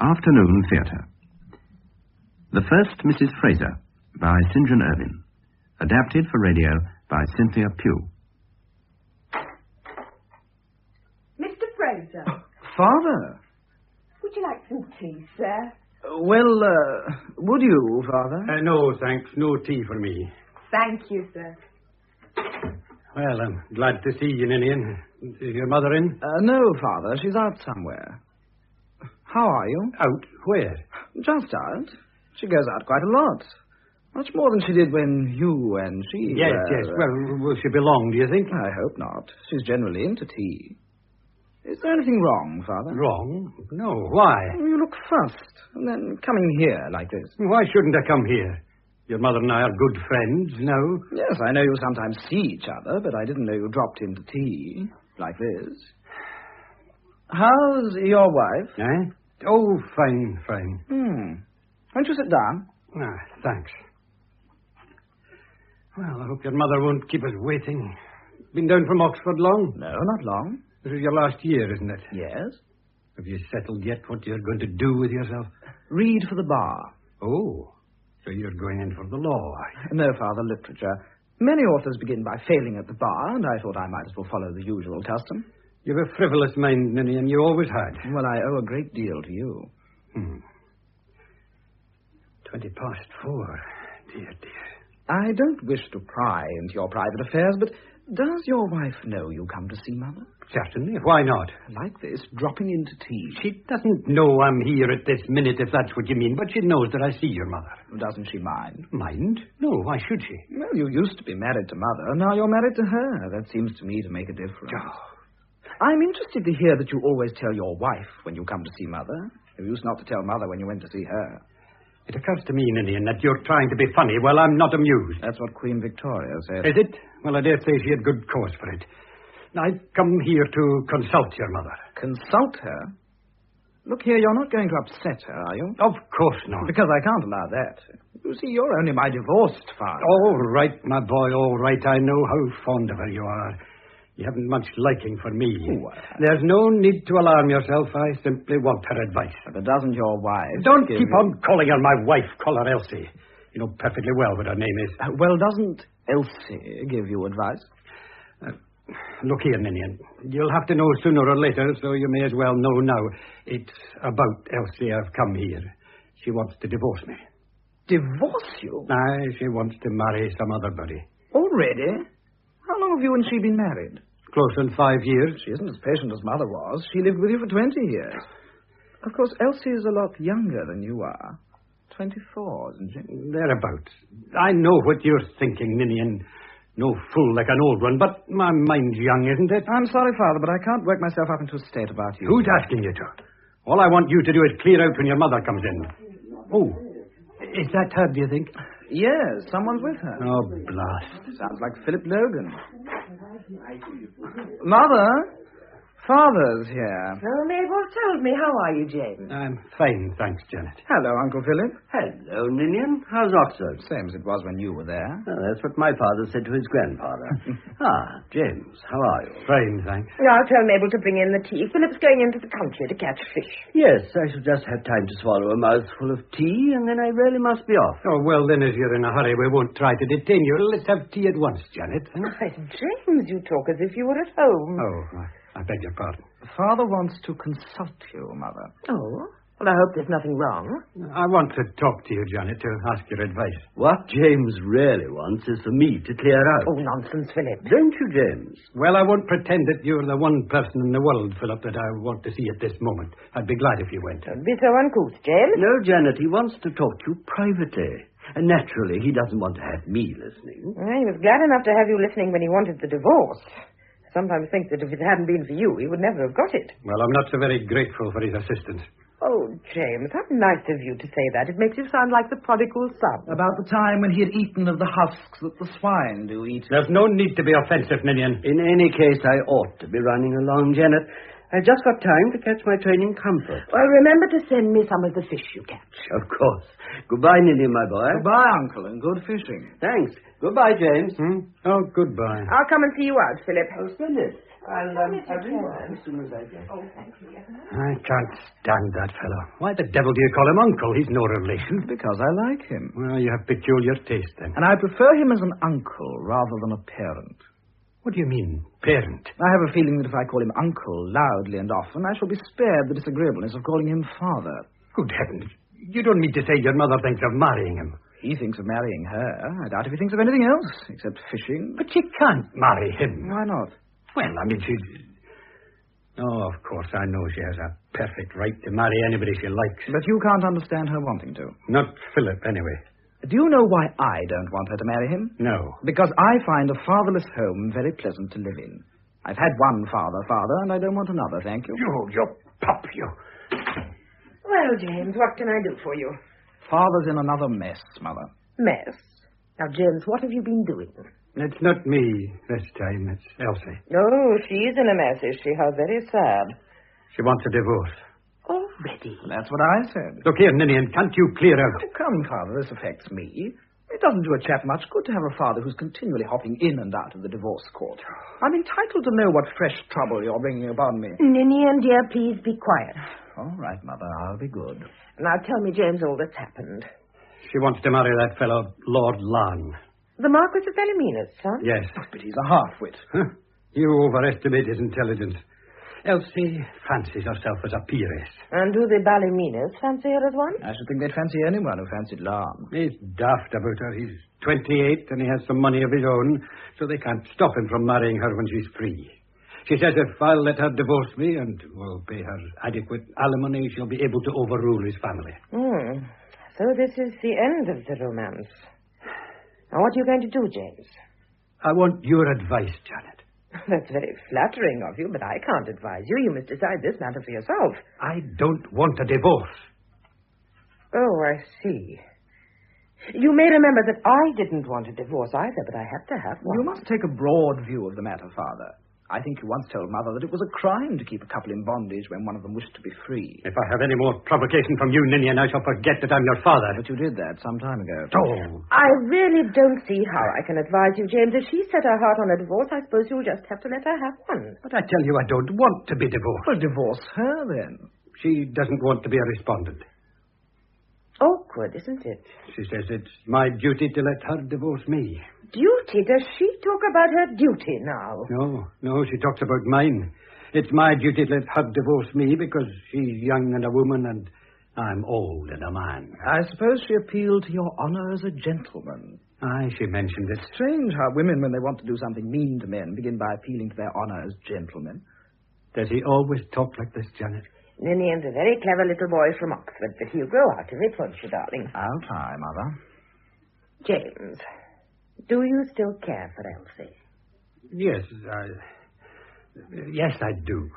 Afternoon Theatre. The First Mrs. Fraser by St. John Irving. Adapted for radio by Cynthia Pugh. Mr. Fraser. Father? Would you like some tea, sir? Would you, Father? No, thanks. No tea for me. Thank you, sir. Well, I'm glad to see you, Ninian. Is your mother in? No, Father. She's out somewhere. How are you? Out? Where? Just out. She goes out quite a lot. Much more than she did when you and she... Yes. Well, will she be long, do you think? I hope not. She's generally into tea. Is there anything wrong, Father? Wrong? No. Why? You look fussed, and then coming here like this. Why shouldn't I come here? Your mother and I are good friends, no? Yes, I know you sometimes see each other, but I didn't know you dropped into tea like this. How's your wife? Eh? Oh, fine. Won't you sit down? Thanks. Well, I hope your mother won't keep us waiting. Been down from Oxford long? No, not long. This is your last year, isn't it? Yes. Have you settled yet what you're going to do with yourself? Read for the bar. Oh, so you're going in for the law, are you? No, Father, literature. Many authors begin by failing at the bar, and I thought I might as well follow the usual custom. You've a frivolous mind, Ninian. You always had. Well, I owe a great deal to you. 4:20. Dear. I don't wish to pry into your private affairs, but does your wife know you come to see Mother? Certainly. Why not? Like this, dropping into tea. She doesn't know I'm here at this minute, if that's what you mean, but she knows that I see your mother. Doesn't she mind? Mind? No, why should she? Well, you used to be married to Mother, now you're married to her. That seems to me to make a difference. Oh. I'm interested to hear that you always tell your wife when you come to see Mother. You used not to tell Mother when you went to see her. It occurs to me, Ninian, that you're trying to be funny. Well, I'm not amused. That's what Queen Victoria said. Is it? Well, I dare say she had good cause for it. I've come here to consult your mother. Consult her? Look here, you're not going to upset her, are you? Of course not. Because I can't allow that. You see, you're only my divorced father. All right, my boy, all right. I know how fond of her you are. You haven't much liking for me. There's no need to alarm yourself. I simply want her advice. But doesn't your wife... Don't keep on calling her my wife. Call her Elsie. You know perfectly well what her name is. Well, doesn't Elsie give you advice? Look here, Ninian. You'll have to know sooner or later, so you may as well know now. It's about Elsie I've come here. She wants to divorce me. Divorce you? Aye, she wants to marry some other buddy. Already? How long have you and she been married? Close on 5 years. She isn't as patient as Mother was. She lived with you for 20 years. Of course, Elsie is a lot younger than you are. 24, isn't she? Thereabouts. I know what you're thinking, Ninian. No fool like an old one, but my mind's young, isn't it? I'm sorry, Father, but I can't work myself up into a state about you. Who's asking you to? All I want you to do is clear out when your mother comes in. Oh, is that her, do you think? Yes, someone's with her. Oh, blast. Sounds like Philip Logan. Mother? Father's here. Oh, Mabel told me. How are you, James? I'm fine, thanks, Janet. Hello, Uncle Philip. Hello, Ninian. How's Oxford? Same as it was when you were there. Oh, that's what my father said to his grandfather. James, how are you? Fine, thanks. I'll tell Mabel to bring in the tea. Philip's going into the country to catch fish. Yes, I shall just have time to swallow a mouthful of tea, and then I really must be off. Oh, well, then, as you're in a hurry, we won't try to detain you. Let's have tea at once, Janet. Why, James, you talk as if you were at home. Oh, I beg your pardon. Father wants to consult you, Mother. Oh? Well, I hope there's nothing wrong. I want to talk to you, Janet, to ask your advice. What James really wants is for me to clear out. Oh, nonsense, Philip. Don't you, James? Well, I won't pretend that you're the one person in the world, Philip, that I want to see at this moment. I'd be glad if you went. Don't be so uncouth, James. No, Janet, he wants to talk to you privately. And naturally, he doesn't want to have me listening. Well, he was glad enough to have you listening when he wanted the divorce. I sometimes think that if it hadn't been for you, he would never have got it. Well, I'm not so very grateful for his assistance. Oh, James, how nice of you to say that. It makes you sound like the prodigal son. About the time when he had eaten of the husks that the swine do eat. There's no need to be offensive, Ninian. In any case, I ought to be running along, Janet. I've just got time to catch my train in comfort. Well, remember to send me some of the fish you catch. Of course. Goodbye, Ninian, my boy. Goodbye, Uncle, and good fishing. Thanks. Goodbye, James. Oh, goodbye. I'll come and see you out, Philip. Oh, splendid. I'll ring as soon as I get. Oh, thank you. I can't stand that fellow. Why the devil do you call him uncle? He's no relation. Because I like him. Well, you have peculiar taste, then. And I prefer him as an uncle rather than a parent. What do you mean, parent? I have a feeling that if I call him uncle loudly and often, I shall be spared the disagreeableness of calling him father. Good heavens. You don't mean to say your mother thinks of marrying him? He thinks of marrying her. I doubt if he thinks of anything else, except fishing. But she can't marry him. Why not? Well, I mean, she's... Oh, of course, I know she has a perfect right to marry anybody she likes. But you can't understand her wanting to. Not Philip, anyway. Do you know why I don't want her to marry him? No. Because I find a fatherless home very pleasant to live in. I've had one father, and I don't want another, thank you. You pup, you. Well, James, what can I do for you? Father's in another mess, Mother. Mess? Now, James, what have you been doing? It's not me this time, it's Elsie. Oh, she's in a mess, is she? How very sad. She wants a divorce. Already? That's what I said. Look here, Ninian, can't you clear out? Oh, come, Father, this affects me. It doesn't do a chap much good to have a father who's continually hopping in and out of the divorce court. I'm entitled to know what fresh trouble you're bringing upon me. Ninian, dear, please be quiet. All right, Mother, I'll be good. Now, tell me, James, all that's happened. She wants to marry that fellow, Lord Larne. The Marquis of Ballymena's son? Yes. Oh, but he's a half-wit. Huh? You overestimate his intelligence. Elsie fancies herself as a peeress. And do the Ballymenas fancy her as one? I should think they'd fancy anyone who fancied Larne. He's daft about her. He's 28 and he has some money of his own, so they can't stop him from marrying her when she's free. She says if I'll let her divorce me and will pay her adequate alimony, she'll be able to overrule his family. So this is the end of the romance. Now, what are you going to do, James? I want your advice, Janet. That's very flattering of you, but I can't advise you. You must decide this matter for yourself. I don't want a divorce. Oh, I see. You may remember that I didn't want a divorce either, but I had to have one. You must take a broad view of the matter, Father. I think you once told Mother that it was a crime to keep a couple in bondage when one of them wished to be free. If I have any more provocation from you, Ninian, I shall forget that I'm your father. But you did that some time ago. Oh. I really don't see how I can advise you, James. If she set her heart on a divorce, I suppose you'll just have to let her have one. But I tell you, I don't want to be divorced. Well, divorce her, then. She doesn't want to be a respondent. Awkward, isn't it? She says it's my duty to let her divorce me. Duty? Does she talk about her duty now? No, she talks about mine. It's my duty to let her divorce me because she's young and a woman and I'm old and a man. I suppose she appealed to your honor as a gentleman. Aye, she mentioned it. Strange how women, when they want to do something mean to men, begin by appealing to their honor as gentlemen. Does he always talk like this, Janet? Ninian's a very clever little boy from Oxford, but he'll grow out of it, won't you, darling? I'll try, Mother. James, do you still care for Elsie? Yes, I do.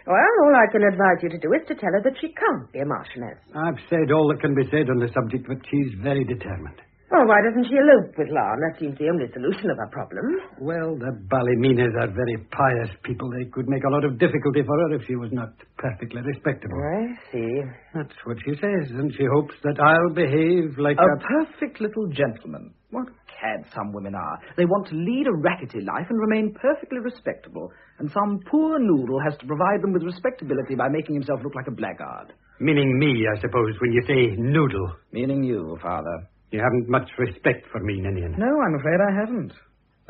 Well, all I can advise you to do is to tell her that she can't be a marchioness. I've said all that can be said on the subject, but she's very determined. Well, why doesn't she elope with Larne? That seems the only solution of her problem. Well, the Ballymenas are very pious people. They could make a lot of difficulty for her if she was not perfectly respectable. I see. That's what she says, and she hopes that I'll behave like a perfect little gentleman. What cad some women are. They want to lead a rackety life and remain perfectly respectable, and some poor noodle has to provide them with respectability by making himself look like a blackguard. Meaning me, I suppose, when you say noodle. Meaning you, Father. You haven't much respect for me, Ninian. No, I'm afraid I haven't.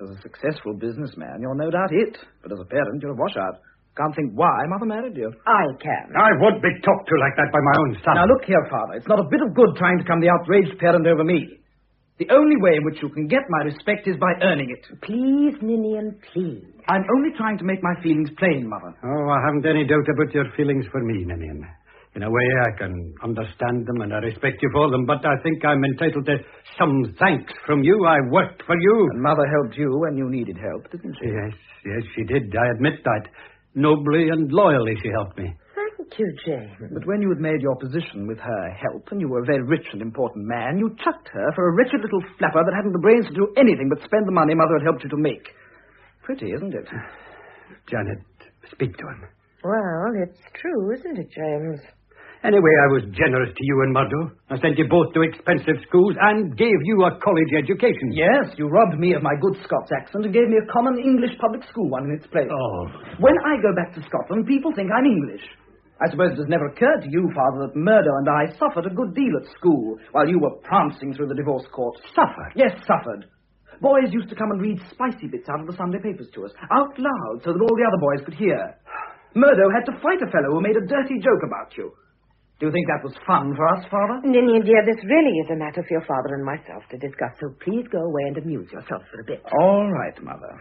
As a successful businessman, you're no doubt it. But as a parent, you're a washout. Can't think why Mother married you. I can. I won't be talked to like that by my own son. Now, look here, Father. It's not a bit of good trying to come the outraged parent over me. The only way in which you can get my respect is by earning it. Please, Ninian, please. I'm only trying to make my feelings plain, Mother. Oh, I haven't any doubt about your feelings for me, Ninian. In a way, I can understand them and I respect you for them, but I think I'm entitled to some thanks from you. I worked for you. And Mother helped you when you needed help, didn't she? Yes, she did. I admit that. Nobly and loyally she helped me. Thank you, James. But when you had made your position with her help and you were a very rich and important man, you chucked her for a wretched little flapper that hadn't the brains to do anything but spend the money Mother had helped you to make. Pretty, isn't it? Janet, speak to him. Well, it's true, isn't it, James? Anyway, I was generous to you and Murdo. I sent you both to expensive schools and gave you a college education. Yes, you robbed me of my good Scots accent and gave me a common English public school one in its place. Oh. When I go back to Scotland, people think I'm English. I suppose it has never occurred to you, Father, that Murdo and I suffered a good deal at school while you were prancing through the divorce court. Suffered? Yes, suffered. Boys used to come and read spicy bits out of the Sunday papers to us, out loud, so that all the other boys could hear. Murdo had to fight a fellow who made a dirty joke about you. Do you think that was fun for us, Father? Ninny, dear, this really is a matter for your father and myself to discuss, so please go away and amuse yourself for a bit. All right, Mother.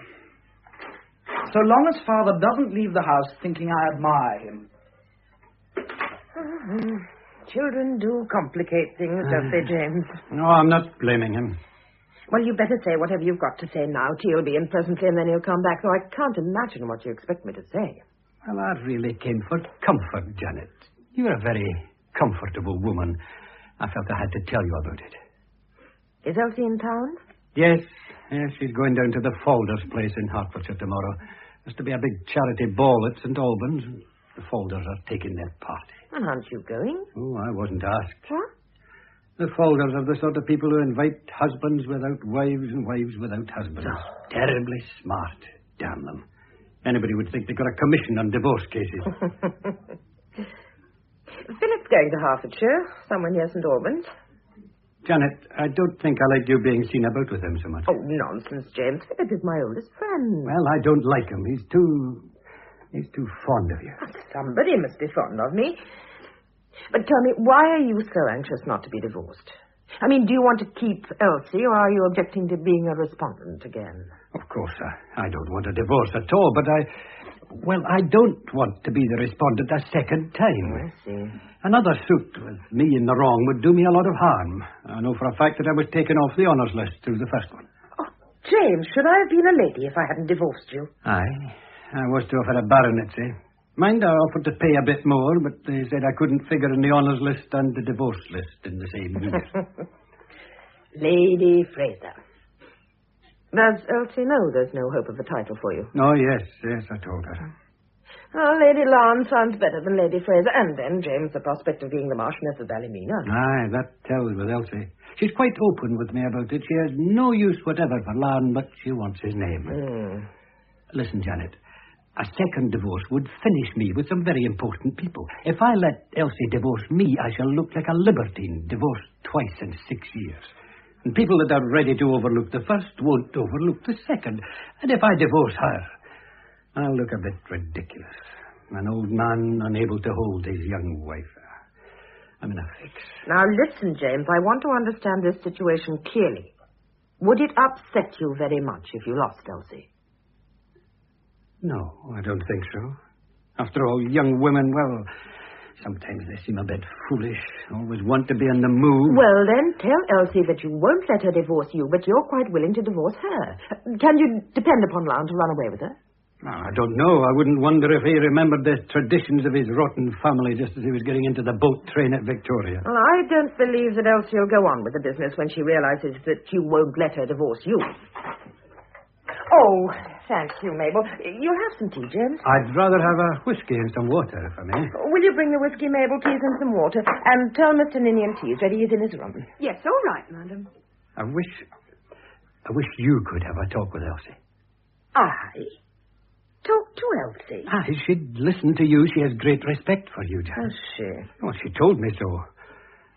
So long as Father doesn't leave the house thinking I admire him. Children do complicate things, don't they, James? No, I'm not blaming him. Well, you better say whatever you've got to say now. Tea'll be in presently, and then he'll come back, though I can't imagine what you expect me to say. Well, I really came for comfort, Janet. You're a very comfortable woman. I felt I had to tell you about it. Is Elsie in town? Yes, she's going down to the Falders' place in Hertfordshire tomorrow. There's to be a big charity ball at St. Albans. The Falders are taking their party. And aren't you going? Oh, I wasn't asked. What? The Falders are the sort of people who invite husbands without wives and wives without husbands. Oh. Terribly smart, damn them. Anybody would think they got a commission on divorce cases. Philip's going to Hertfordshire, somewhere near St. Albans. Janet, I don't think I like you being seen about with him so much. Oh, nonsense, James. Philip is my oldest friend. Well, I don't like him. He's too fond of you. Somebody must be fond of me. But tell me, why are you so anxious not to be divorced? I mean, do you want to keep Elsie, or are you objecting to being a respondent again? Of course, I don't want a divorce at all, but I don't want to be the respondent a second time. I see. Another suit with me in the wrong would do me a lot of harm. I know for a fact that I was taken off the honours list through the first one. Oh, James, should I have been a lady if I hadn't divorced you? Aye. I was to have had a baronetcy. Mind, I offered to pay a bit more, but they said I couldn't figure in the honours list and the divorce list in the same year. Lady Fraser. Does Elsie know there's no hope of a title for you? Oh, yes, I told her. Oh, Lady Lawrence sounds better than Lady Fraser. And then, James, the prospect of being the Marchioness of Ballymena. Aye, that tells with Elsie. She's quite open with me about it. She has no use whatever for Larn, but she wants his name. Listen, Janet, a second divorce would finish me with some very important people. If I let Elsie divorce me, I shall look like a libertine, divorced twice in 6 years. And people that are ready to overlook the first won't overlook the second. And if I divorce her, I'll look a bit ridiculous. An old man unable to hold his young wife. I'm in a fix. Now, listen, James, I want to understand this situation clearly. Would it upset you very much if you lost Elsie? No, I don't think so. After all, young women, well, sometimes they seem a bit foolish. Always want to be on the move. Well, then, tell Elsie that you won't let her divorce you, but you're quite willing to divorce her. Can you depend upon Larn to run away with her? I don't know. I wouldn't wonder if he remembered the traditions of his rotten family just as he was getting into the boat train at Victoria. Well, I don't believe that Elsie will go on with the business when she realizes that you won't let her divorce you. Oh, thank you, Mabel. You'll have some tea, James? I'd rather have a whiskey and some water, if I may. Will you bring the whiskey, Mabel, please, and some water? And tell Mr. Ninian tea is ready. He's in his room. Yes, all right, madam. I wish you could have a talk with Elsie. I? Talk to Elsie? Aye, she'd listen to you. She has great respect for you, Janet. Has she? Oh, she told me so.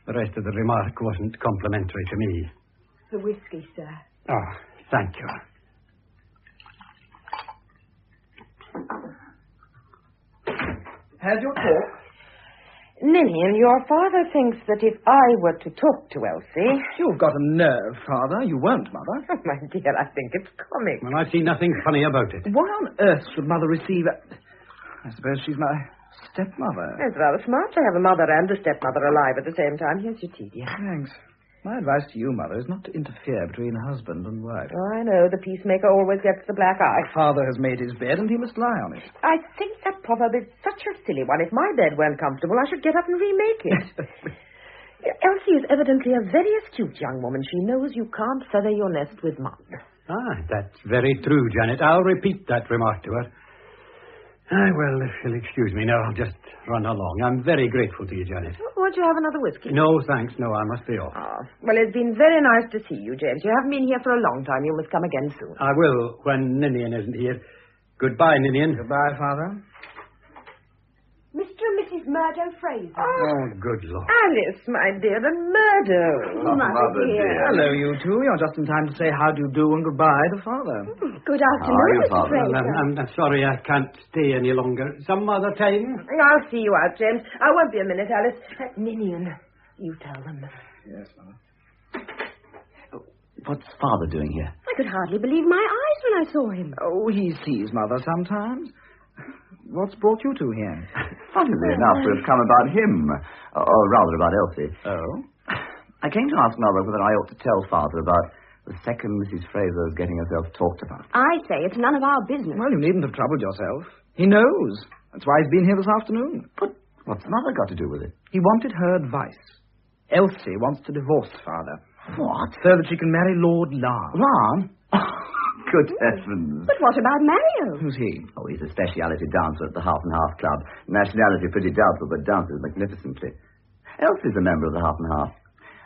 The rest of the remark wasn't complimentary to me. The whiskey, sir. Oh, thank you. Has your talk? Ninian, your father thinks that if I were to talk to Elsie... You've got a nerve, Father. You won't, Mother. Oh, my dear, I think it's comic. Well, I see nothing funny about it. Why on earth should Mother receive I suppose she's my stepmother. It's rather smart to have a mother and a stepmother alive at the same time. Here's your tea, dear. Thanks. My advice to you, Mother, is not to interfere between husband and wife. Oh, I know. The peacemaker always gets the black eye. Father has made his bed, and he must lie on it. I think that proverb is such a silly one. If my bed weren't comfortable, I should get up and remake it. Elsie is evidently a very astute young woman. She knows you can't feather your nest with mud. Ah, that's very true, Janet. I'll repeat that remark to her. Well, if you'll excuse me now, I'll just run along. I'm very grateful to you, Janet. Won't you have another whiskey? No, thanks. No, I must be off. Well, it's been very nice to see you, James. You haven't been here for a long time. You must come again soon. I will when Ninian isn't here. Goodbye, Ninian. Goodbye, Father. Mr. and Mrs. Murdo Fraser. Oh, good Lord. Alice, my dear, and Murdo. Mother dear. Hello, you two. You're just in time to say how do you do and goodbye to Father. Good afternoon, Mr. Well, Fraser. I'm sorry I can't stay any longer. Some other time? I'll see you out, James. I won't be a minute, Alice. Ninian, you tell them. Yes, Mother. What's Father doing here? I could hardly believe my eyes when I saw him. Oh, he sees Mother sometimes. What's brought you two here? Funnily enough, we've come about him. Or rather, about Elsie. Oh? I came to ask Mother whether I ought to tell Father about the second Mrs. Fraser's getting herself talked about. I say it's none of our business. Well, you needn't have troubled yourself. He knows. That's why he's been here this afternoon. But what's Mother got to do with it? He wanted her advice. Elsie wants to divorce Father. What? So that she can marry Lord Larn. Larn? Good heavens. But what about Mario? Who's he? Oh, he's a speciality dancer at the Half and Half Club. Nationality pretty doubtful, but dances magnificently. Elsie's a member of the Half and Half.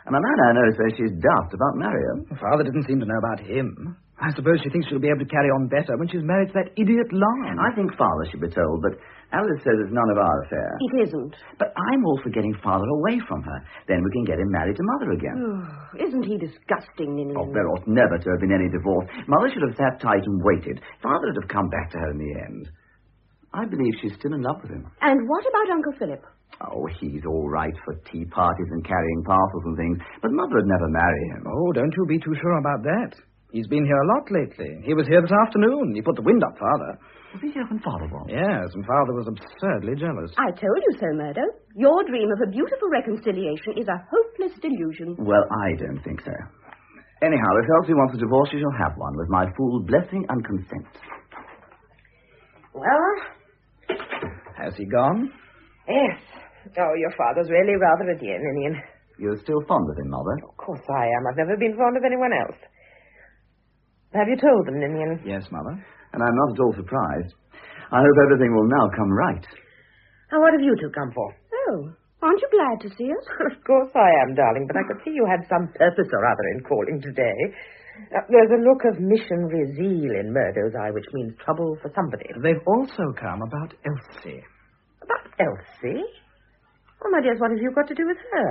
And a man I know says she's daft about Mario. Father didn't seem to know about him. I suppose she thinks she'll be able to carry on better when she's married to that idiot Larn. I think Father should be told, but Alice says it's none of our affair. It isn't. But I'm all for getting Father away from her. Then we can get him married to Mother again. Oh, isn't he disgusting, Ninian? Oh, there ought never to have been any divorce. Mother should have sat tight and waited. Father would have come back to her in the end. I believe she's still in love with him. And what about Uncle Philip? Oh, he's all right for tea parties and carrying parcels and things, but Mother would never marry him. Oh, don't you be too sure about that. He's been here a lot lately. He was here this afternoon. He put the wind up Father. Was he here when Father was? Yes, and Father was absurdly jealous. I told you so, Murdo. Your dream of a beautiful reconciliation is a hopeless delusion. Well, I don't think so. Anyhow, if Elsie wants a divorce, she shall have one, with my full blessing and consent. Well? Has he gone? Yes. Oh, your father's really rather a dear, Ninian. You're still fond of him, Mother? Of course I am. I've never been fond of anyone else. Have you told them, Ninian? Yes, Mother. And I'm not at all surprised. I hope everything will now come right. Now, what have you two come for? Oh, aren't you glad to see us? Of course I am, darling, but I could see you had some purpose or other in calling today. There's a look of missionary zeal in Murdo's eye, which means trouble for somebody. They've also come about Elsie. About Elsie? Oh, my dears, what have you got to do with her?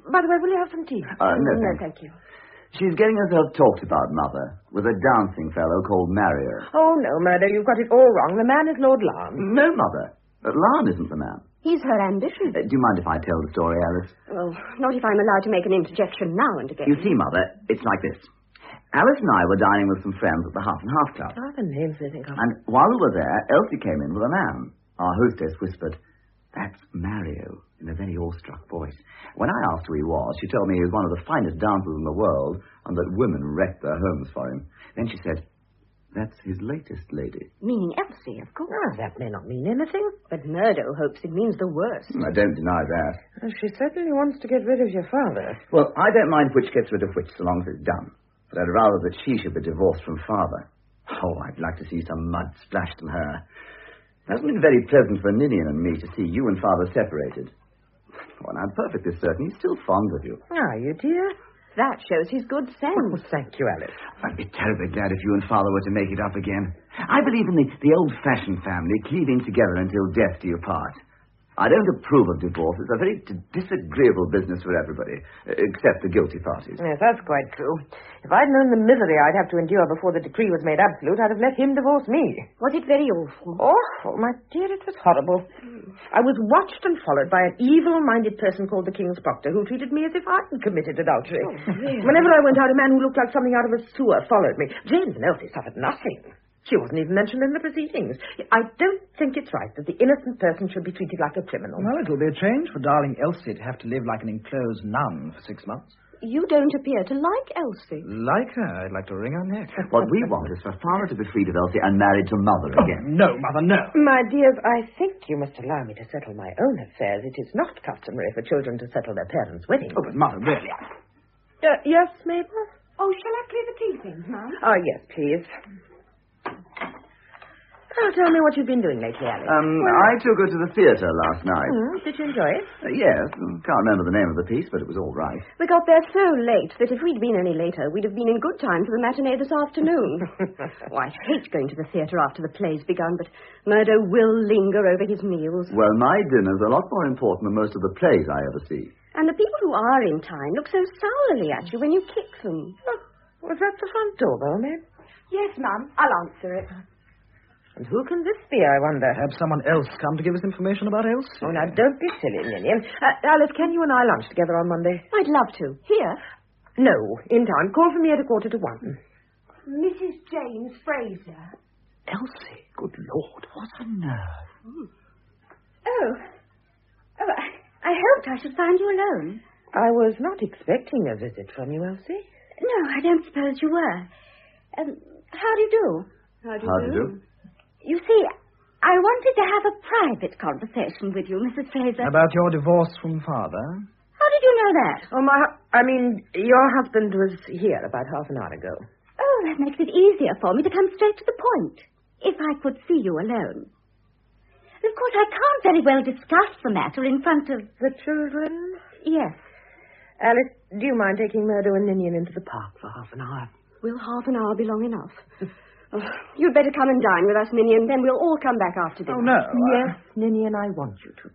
By the way, will you have some tea? No, Thank you. She's getting herself talked about, Mother, with a dancing fellow called Mario. Oh, no, Murdo, you've got it all wrong. The man is Lord Larn. No, Mother. Larn isn't the man. He's her ambition. Do you mind if I tell the story, Alice? Well, not if I'm allowed to make an interjection now and again. You see, Mother, it's like this. Alice and I were dining with some friends at the Half and Half Club. Oh, the names they think of. And while we were there, Elsie came in with a man. Our hostess whispered, "That's Mario," in a very awestruck voice. When I asked who he was, she told me he was one of the finest dancers in the world and that women wrecked their homes for him. Then she said, "That's his latest lady." Meaning Elsie, of course. Oh, that may not mean anything. But Murdo hopes it means the worst. I don't deny that. Well, she certainly wants to get rid of your father. Well, I don't mind which gets rid of which so long as it's done. But I'd rather that she should be divorced from Father. Oh, I'd like to see some mud splashed on her. It hasn't been very pleasant for Ninian and me to see you and Father separated. Oh, and I'm perfectly certain he's still fond of you. Are you, dear? That shows his good sense. Oh, thank you, Alice. I'd be terribly glad if you and Father were to make it up again. I believe in the old-fashioned family, cleaving together until death do you part. I don't approve of divorce. It's a very disagreeable business for everybody, except the guilty parties. Yes, that's quite true. If I'd known the misery I'd have to endure before the decree was made absolute, I'd have let him divorce me. Was it very awful? Awful, my dear, it was horrible. I was watched and followed by an evil-minded person called the King's Proctor, who treated me as if I'd committed adultery. Really? Whenever I went out, a man who looked like something out of a sewer followed me. James and Elsie suffered nothing. She wasn't even mentioned in the proceedings. I don't think it's right that the innocent person should be treated like a criminal. Well, it'll be a change for darling Elsie to have to live like an enclosed nun for 6 months. You don't appear to like Elsie. Like her, I'd like to wring her neck. What we want is for Father to be freed of Elsie and married to Mother again. No, Mother, no. My dears, I think you must allow me to settle my own affairs. It is not customary for children to settle their parents' weddings. Oh, but Mother, really. Yes, Mabel? Oh, shall I clear the tea things, Mum? Oh, yes, please. Oh, tell me what you've been doing lately, Alice. I took her to the theatre last night. Did you enjoy it? Yes, can't remember the name of the piece, but it was all right. We got there so late that if we'd been any later, we'd have been in good time for the matinee this afternoon. Oh, I hate going to the theatre after the play's begun, but Murdo will linger over his meals. Well, my dinner's a lot more important than most of the plays I ever see. And the people who are in time look so sourly at you when you kick them. Oh, was that the front door, Ma'am? Yes, Mum. I'll answer it. And who can this be, I wonder? Have someone else come to give us information about Elsie? Oh, now, don't be silly, Lillian. Alice, can you and I lunch together on Monday? I'd love to. Here? No, in time. Call for me at 1:45. Mrs. James Fraser. Elsie? Good Lord, what a nerve. Oh, I hoped I should find you alone. I was not expecting a visit from you, Elsie. No, I don't suppose you were. How do you do? How do you do? You see, I wanted to have a private conversation with you, Mrs. Fraser. About your divorce from father? How did you know that? Oh, your husband was here about half an hour ago. Oh, that makes it easier for me to come straight to the point. If I could see you alone. Of course, I can't very well discuss the matter in front of... The children? Yes. Alice, do you mind taking Murdo and Ninian into the park for half an hour? Will half an hour be long enough? Oh, you'd better come and dine with us, Ninian, then we'll all come back after dinner. Oh, no. Yes, Ninian, I want you to.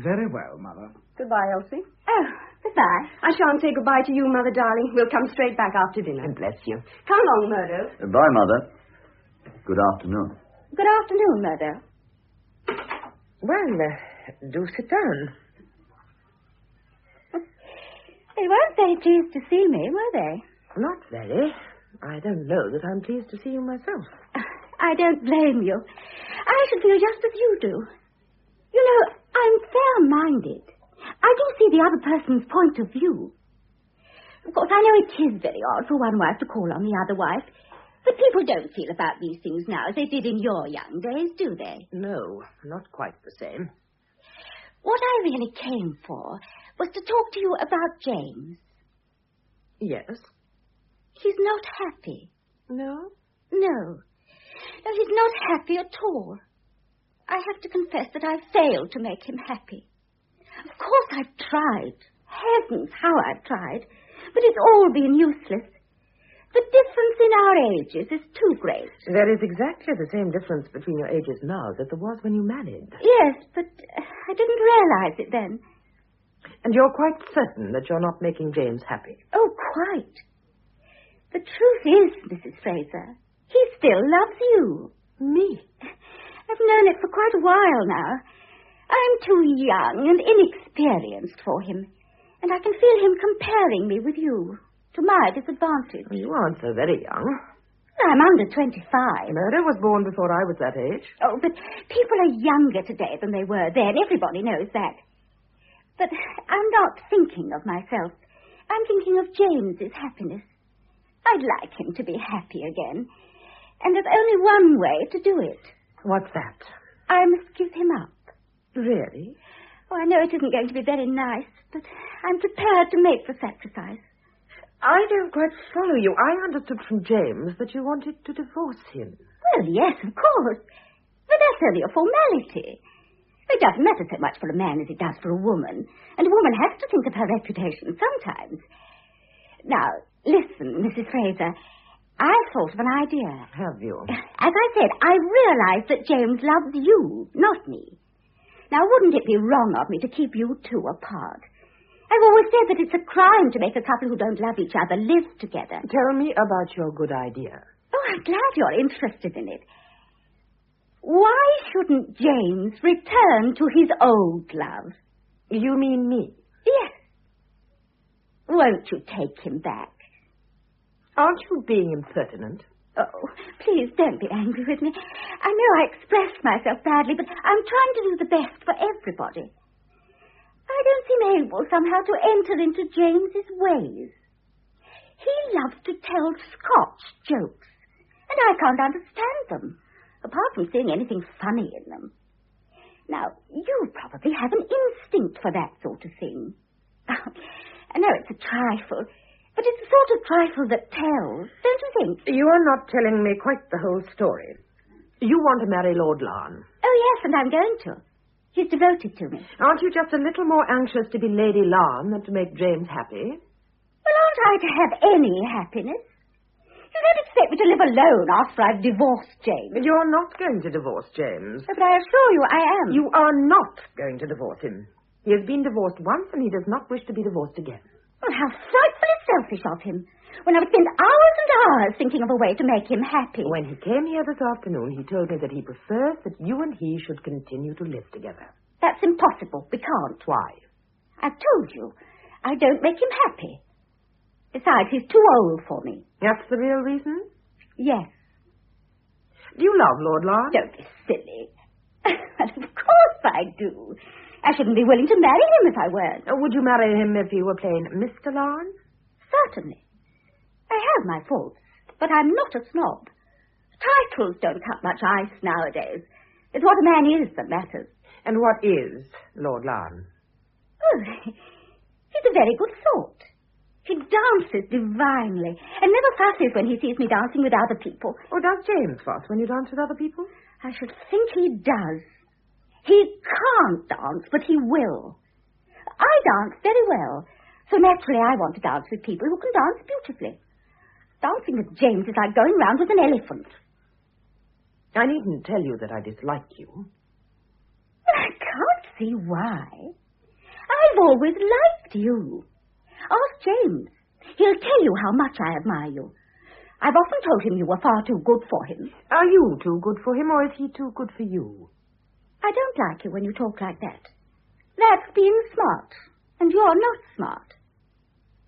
Very well, Mother. Goodbye, Elsie. Oh, goodbye. I shan't say goodbye to you, Mother, darling. We'll come straight back after dinner. Bless you. Come along, Murdo. Bye, Mother. Good afternoon. Good afternoon, Murdo. Well, do sit down. They weren't very pleased to see me, were they? Not very. I don't know that I'm pleased to see you myself. I don't blame you. I should feel just as you do. You know, I'm fair-minded. I do see the other person's point of view. Of course, I know it is very odd for one wife to call on the other wife, but people don't feel about these things now as they did in your young days, do they? No, not quite the same. What I really came for was to talk to you about James. Yes? He's not happy. No? No. No, he's not happy at all. I have to confess that I failed to make him happy. Of course I've tried. Heavens, how I've tried. But it's all been useless. The difference in our ages is too great. There is exactly the same difference between your ages now that there was when you married. Yes, but I didn't realize it then. And you're quite certain that you're not making James happy? Oh, quite. The truth is, Mrs. Fraser, he still loves you. Me? I've known it for quite a while now. I'm too young and inexperienced for him, and I can feel him comparing me with you, to my disadvantage. You aren't so very young. I'm under 25. Murdo was born before I was that age. Oh, but people are younger today than they were then. Everybody knows that. But I'm not thinking of myself. I'm thinking of James's happiness. I'd like him to be happy again. And there's only one way to do it. What's that? I must give him up. Really? Oh, I know it isn't going to be very nice, but I'm prepared to make the sacrifice. I don't quite follow you. I understood from James that you wanted to divorce him. Well, yes, of course. But that's only a formality. It doesn't matter so much for a man as it does for a woman. And a woman has to think of her reputation sometimes. Now, listen, Mrs. Fraser. I've thought of an idea. Have you? As I said, I realize that James loves you, not me. Now, wouldn't it be wrong of me to keep you two apart? I've always said that it's a crime to make a couple who don't love each other live together. Tell me about your good idea. Oh, I'm glad you're interested in it. Why shouldn't James return to his old love? You mean me? Yes. Won't you take him back? Aren't you being impertinent? Oh, please don't be angry with me. I know I expressed myself badly, but I'm trying to do the best for everybody. I don't seem able somehow to enter into James's ways. He loves to tell Scotch jokes, and I can't understand them, apart from seeing anything funny in them. Now, you probably have an instinct for that sort of thing. I know it's a trifle, but it's the sort of trifle that tells, don't you think? You are not telling me quite the whole story. You want to marry Lord Larne? Oh, yes, and I'm going to. He's devoted to me. Aren't you just a little more anxious to be Lady Larne than to make James happy? Well, aren't I to have any happiness? You don't expect me to live alone after I've divorced James. You're not going to divorce James. But I assure you I am. You are not going to divorce him. He has been divorced once and he does not wish to be divorced again. Well, how frightfully selfish of him. When I would spend hours and hours thinking of a way to make him happy. When he came here this afternoon, he told me that he prefers that you and he should continue to live together. That's impossible. We can't. Why? I've told you. I don't make him happy. Besides, he's too old for me. That's the real reason? Yes. Do you love Lord Larne? Don't be silly. Of course I do. I shouldn't be willing to marry him if I weren't. Would you marry him if he were plain Mr. Larne? Certainly. I have my faults, but I'm not a snob. Titles don't cut much ice nowadays. It's what a man is that matters. And what is Lord Larne? Oh, he's a very good sort. He dances divinely and never fusses when he sees me dancing with other people. Or does James fuss when you dance with other people? I should think he does. He can't dance, but he will. I dance very well, so naturally I want to dance with people who can dance beautifully. Dancing with James is like going round with an elephant. I needn't tell you that I dislike you. I can't see why. I've always liked you. Ask James. He'll tell you how much I admire you. I've often told him you were far too good for him. Are you too good for him, or is he too good for you? I don't like you when you talk like that. That's being smart, and you're not smart.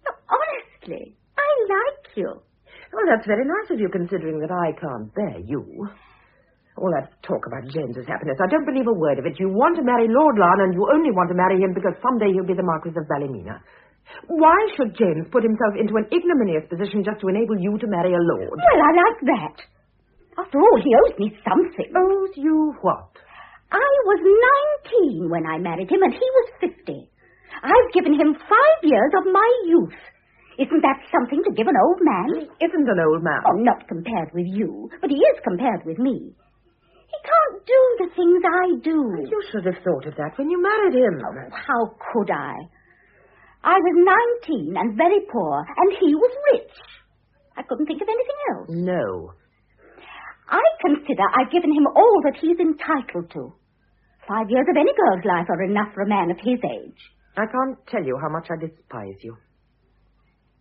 No, honestly, I like you. Oh, that's very nice of you, considering that I can't bear you. All that talk about James's happiness, I don't believe a word of it. You want to marry Lord Larne, and you only want to marry him because someday he'll be the Marquis of Ballymena. Why should James put himself into an ignominious position just to enable you to marry a lord? Well, I like that. After all, he owes me something. Owes you what? I was 19 when I married him, and he was 50. I've given him 5 years of my youth. Isn't that something to give an old man? He isn't an old man. Oh, not compared with you, but he is compared with me. He can't do the things I do. You should have thought of that when you married him. Oh, how could I? I was 19 and very poor, and he was rich. I couldn't think of anything else. No. I consider I've given him all that he's entitled to. 5 years of any girl's life are enough for a man of his age. I can't tell you how much I despise you.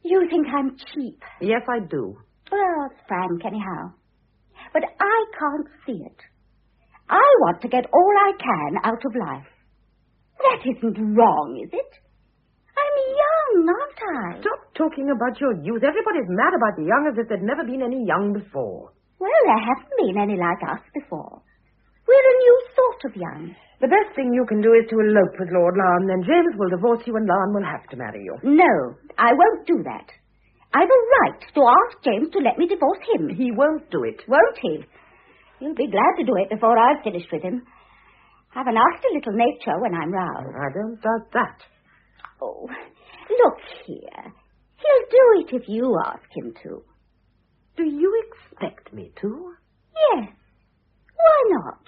You think I'm cheap? Yes, I do. Well, it's frank anyhow. But I can't see it. I want to get all I can out of life. That isn't wrong, is it? I'm young, aren't I? Stop talking about your youth. Everybody's mad about the young as if there'd never been any young before. Well, there haven't been any like us before. We're a new sort of young. The best thing you can do is to elope with Lord Larne, then James will divorce you and Larne will have to marry you. No, I won't do that. I've a right to ask James to let me divorce him. He won't do it. Won't he? He'll be glad to do it before I've finished with him. I've a nasty little nature when I'm roused. I don't doubt that. Oh, look here. He'll do it if you ask him to. Do you expect me to? Yes. Why not?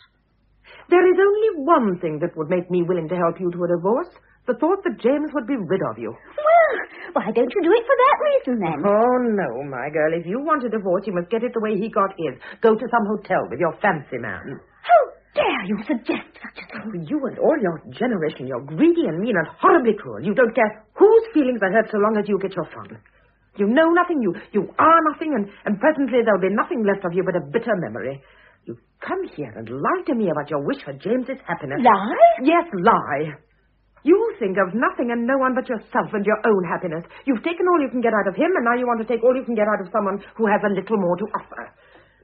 There is only one thing that would make me willing to help you to a divorce. The thought that James would be rid of you. Well, why don't you do it for that reason, then? Oh, no, my girl. If you want a divorce, you must get it the way he got his. Go to some hotel with your fancy man. How dare you suggest such a thing? You and all your generation, you're greedy and mean and horribly cruel. You don't care whose feelings are hurt so long as you get your fun. You know nothing, you are nothing, and presently there'll be nothing left of you but a bitter memory. You come here and lie to me about your wish for James's happiness. Lie? Yes, lie. You think of nothing and no one but yourself and your own happiness. You've taken all you can get out of him, and now you want to take all you can get out of someone who has a little more to offer.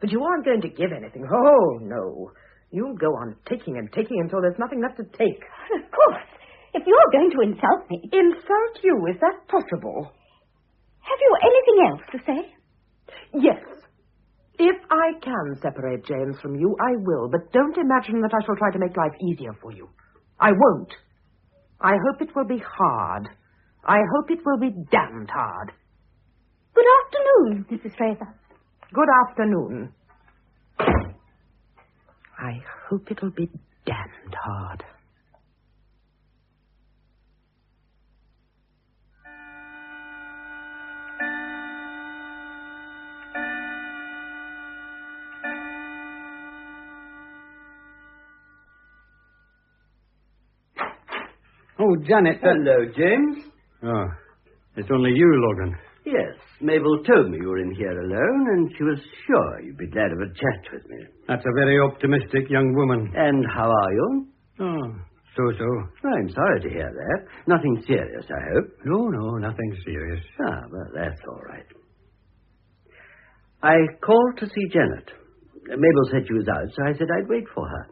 But you aren't going to give anything. Oh, no. You'll go on taking and taking until there's nothing left to take. Of course. If you're going to insult me... Insult you? Is that possible? Have you anything else to say? Yes. If I can separate James from you, I will. But don't imagine that I shall try to make life easier for you. I won't. I hope it will be hard. I hope it will be damned hard. Good afternoon, Mrs. Fraser. Good afternoon. I hope it'll be damned hard. Oh, Janet. Hello, James. Oh, it's only you, Logan. Yes, Mabel told me you were in here alone, and she was sure you'd be glad of a chat with me. That's a very optimistic young woman. And how are you? Oh, so-so. I'm sorry to hear that. Nothing serious, I hope. No, nothing serious. Ah, well, that's all right. I called to see Janet. Mabel said she was out, so I said I'd wait for her.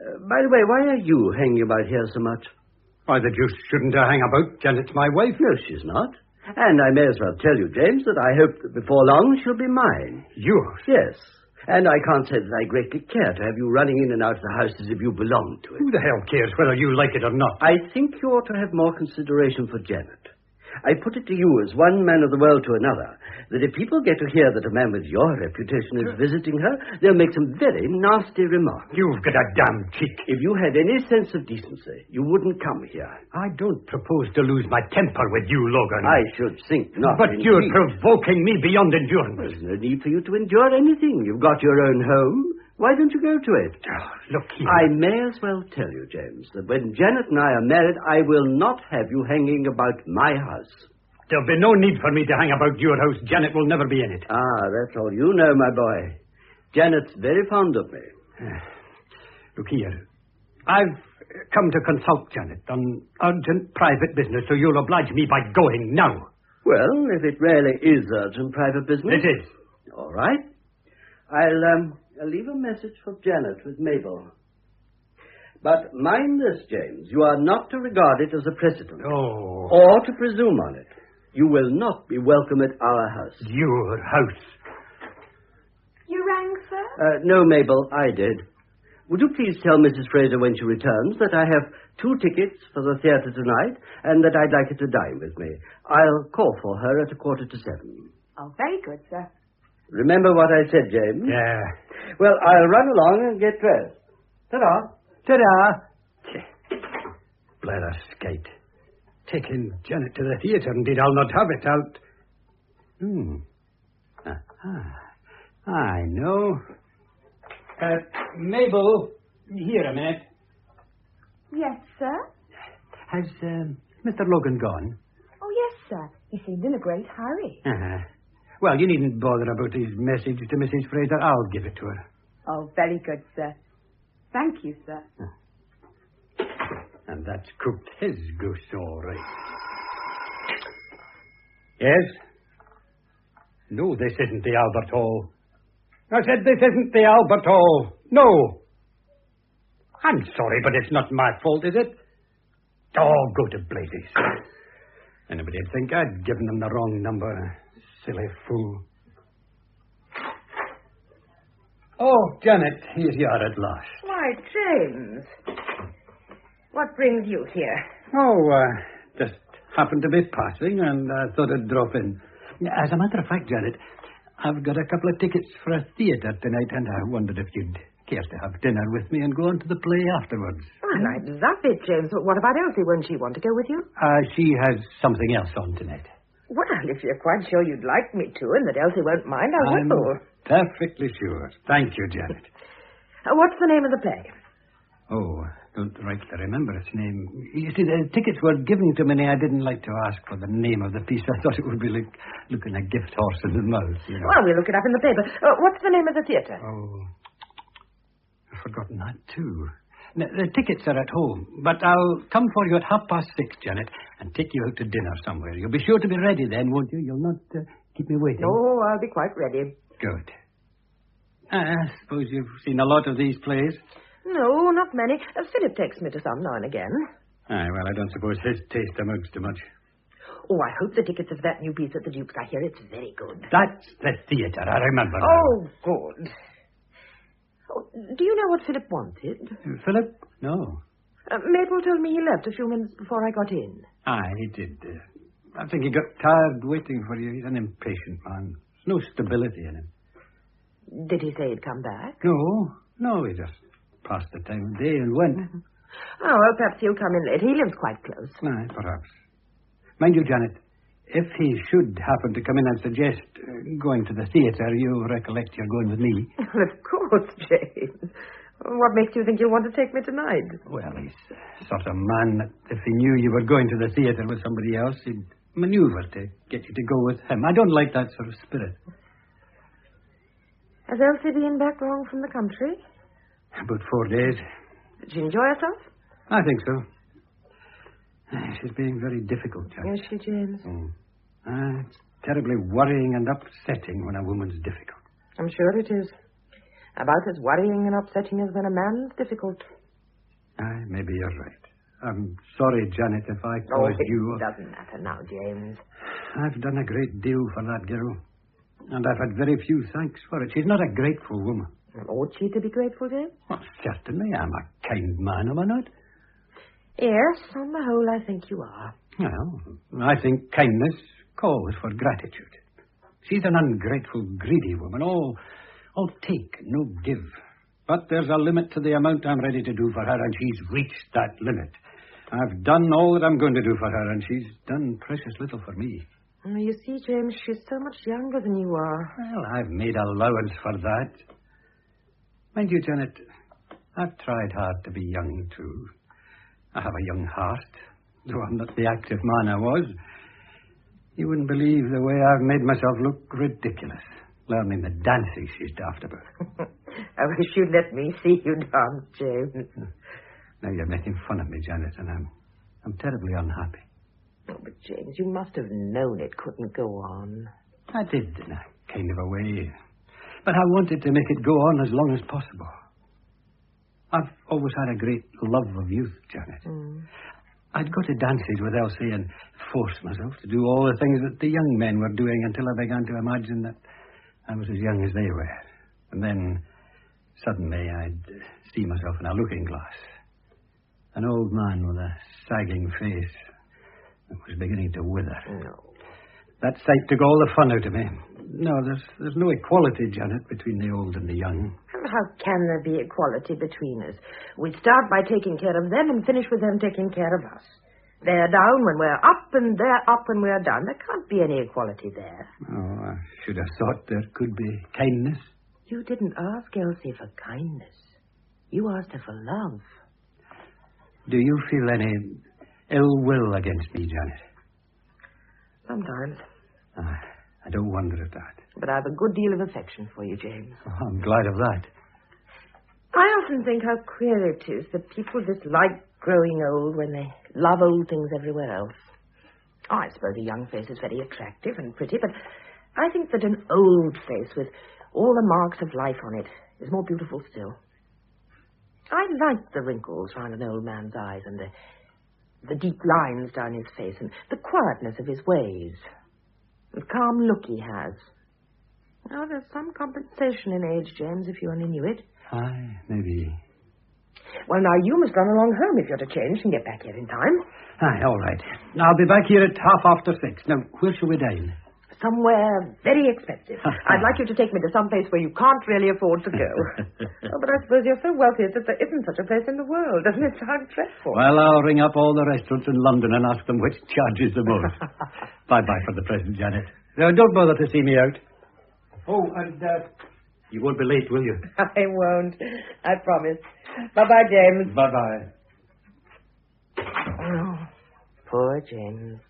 By the way, why are you hanging about here so much? Why, the deuce shouldn't I hang about? Janet's my wife. No, she's not. And I may as well tell you, James, that I hope that before long she'll be mine. Yours? Yes. And I can't say that I greatly care to have you running in and out of the house as if you belonged to it. Who the hell cares whether you like it or not? I think you ought to have more consideration for Janet. I put it to you as one man of the world to another, that if people get to hear that a man with your reputation is visiting her, they'll make some very nasty remarks. You've got a damn cheek. If you had any sense of decency, you wouldn't come here. I don't propose to lose my temper with you, Logan. I should think not. But indeed. you're provoking me beyond endurance. There's no need for you to endure anything. You've got your own home. Why don't you go to it? Oh, look here. I may as well tell you, James, that when Janet and I are married, I will not have you hanging about my house. There'll be no need for me to hang about your house. Janet will never be in it. Ah, that's all you know, my boy. Janet's very fond of me. Look here. I've come to consult Janet on urgent private business, so you'll oblige me by going now. Well, if it really is urgent private business... It is. All right. I'll leave a message for Janet with Mabel. But mind this, James. You are not to regard it as a precedent. Oh. Or to presume on it. You will not be welcome at our house. Your house. You rang, sir? No, Mabel, I did. Would you please tell Mrs. Fraser when she returns that I have 2 tickets for the theatre tonight and that I'd like her to dine with me. I'll call for her at 7:15. Oh, very good, sir. Remember what I said, James? Yeah. Well, I'll run along and get dressed. Ta-da. Ta-da. Blather skate. Taking Janet to the theatre, indeed, I'll not have it out. I know. Mabel, here a minute. Yes, sir? Has Mr. Logan gone? Oh, yes, sir. He seemed in a great hurry. Well, you needn't bother about his message to Mrs. Fraser. I'll give it to her. Oh, very good, sir. Thank you, sir. And that's cooked his goose all right. Yes? No, this isn't the Albert Hall. I said this isn't the Albert Hall. No. I'm sorry, but it's not my fault, is it? Oh, go to blazes. Anybody'd think I'd given them the wrong number. Silly fool. Oh, Janet, here you are at last. Why, James. What brings you here? Oh, just happened to be passing, and I thought I'd drop in. As a matter of fact, Janet, I've got a couple of tickets for a theatre tonight, and I wondered if you'd care to have dinner with me and go on to the play afterwards. Well, I'd love it, James. But what about Elsie? Won't she want to go with you? She has something else on tonight. Well, if you're quite sure you'd like me to and that Elsie won't mind, I I'm will. perfectly sure. Thank you, Janet. What's the name of the play? Oh, don't rightly remember its name. You see, the tickets were given to me, and I didn't like to ask for the name of the piece. I thought it would be like looking a gift horse in the mouth, you know. Well, we'll look it up in the paper. What's the name of the theatre? Oh, I've forgotten that, too. Now, the tickets are at home, but I'll come for you at 6:30, Janet, and take you out to dinner somewhere. You'll be sure to be ready then, won't you? You'll not keep me waiting. Oh, I'll be quite ready. Good. I suppose you've seen a lot of these plays? No, not many. Philip takes me to some now and again. Aye, well, I don't suppose his taste amounts to much. Oh, I hope the tickets of that new piece at the Duke's. I hear it's very good. That's the theatre, I remember now. Oh, good. Oh, do you know what Philip wanted? Philip? No. Mabel told me he left a few minutes before I got in. Aye, he did. I think he got tired waiting for you. He's an impatient man. There's no stability in him. Did he say he'd come back? No, he just passed the time of day and went. Mm-hmm. Oh, well, perhaps he'll come in late. He lives quite close. Aye, perhaps. Mind you, Janet, if he should happen to come in and suggest going to the theatre, you recollect you're going with me. Well, of course, James. What makes you think you'll want to take me tonight? Well, he's the sort of man that if he knew you were going to the theatre with somebody else, he'd maneuver to get you to go with him. I don't like that sort of spirit. Has Elsie been back long from the country? About 4 days. Did she enjoy herself? I think so. She's being very difficult, Janet. Is she, James? It's terribly worrying and upsetting when a woman's difficult. I'm sure it is. About as worrying and upsetting as when a man's difficult. Aye, maybe you're right. I'm sorry, Janet, if I caused you... It doesn't matter now, James. I've done a great deal for that girl. And I've had very few thanks for it. She's not a grateful woman. Well, ought she to be grateful, James? Well, certainly. I'm a kind man, am I not? Yes, on the whole, I think you are. Well, I think kindness calls for gratitude. She's an ungrateful, greedy woman. All take, no give. But there's a limit to the amount I'm ready to do for her, and she's reached that limit. I've done all that I'm going to do for her, and she's done precious little for me. You see, James, she's so much younger than you are. Well, I've made allowance for that. Mind you, Janet, I've tried hard to be young, too. I have a young heart, though I'm not the active man I was. You wouldn't believe the way I've made myself look ridiculous, learning the dances she's daft about. I wish you'd let me see you dance, James. Now you're making fun of me, Janet, and I'm terribly unhappy. Oh, but James, you must have known it couldn't go on. I did, in a kind of a way. But I wanted to make it go on as long as possible. I've always had a great love of youth, Janet. I'd go to dances with Elsie and force myself to do all the things that the young men were doing until I began to imagine that I was as young as they were. And then, suddenly, I'd see myself in a looking glass. An old man with a sagging face that was beginning to wither. No. That sight took all the fun out of me. No, there's no equality, Janet, between the old and the young. How can there be equality between us? We start by taking care of them and finish with them taking care of us. They're down when we're up, and they're up when we're down. There can't be any equality there. Oh, I should have thought there could be kindness. You didn't ask Elsie for kindness. You asked her for love. Do you feel any ill will against me, Janet? Sometimes. I don't wonder at that. But I have a good deal of affection for you, James. Oh, I'm glad of that. I often think how queer it is that people dislike growing old when they love old things everywhere else. Oh, I suppose a young face is very attractive and pretty, but I think that an old face with all the marks of life on it is more beautiful still. I like the wrinkles round an old man's eyes and the deep lines down his face and the quietness of his ways. The calm look he has. Now, there's some compensation in age, James, if you only knew it. Aye, maybe. Well, now, you must run along home if you're to change and get back here in time. Aye, all right. I'll be back here at 6:30. Now, where shall we dine? Somewhere very expensive. I'd like you to take me to some place where you can't really afford to go. Oh, but I suppose you're so wealthy that there isn't such a place in the world. Doesn't it sound dreadful? Well, I'll ring up all the restaurants in London and ask them which charges the most. Bye-bye for the present, Janet. Now, don't bother to see me out. Oh, and you won't be late, will you? I won't. I promise. Bye-bye, James. Bye-bye. Oh, poor James.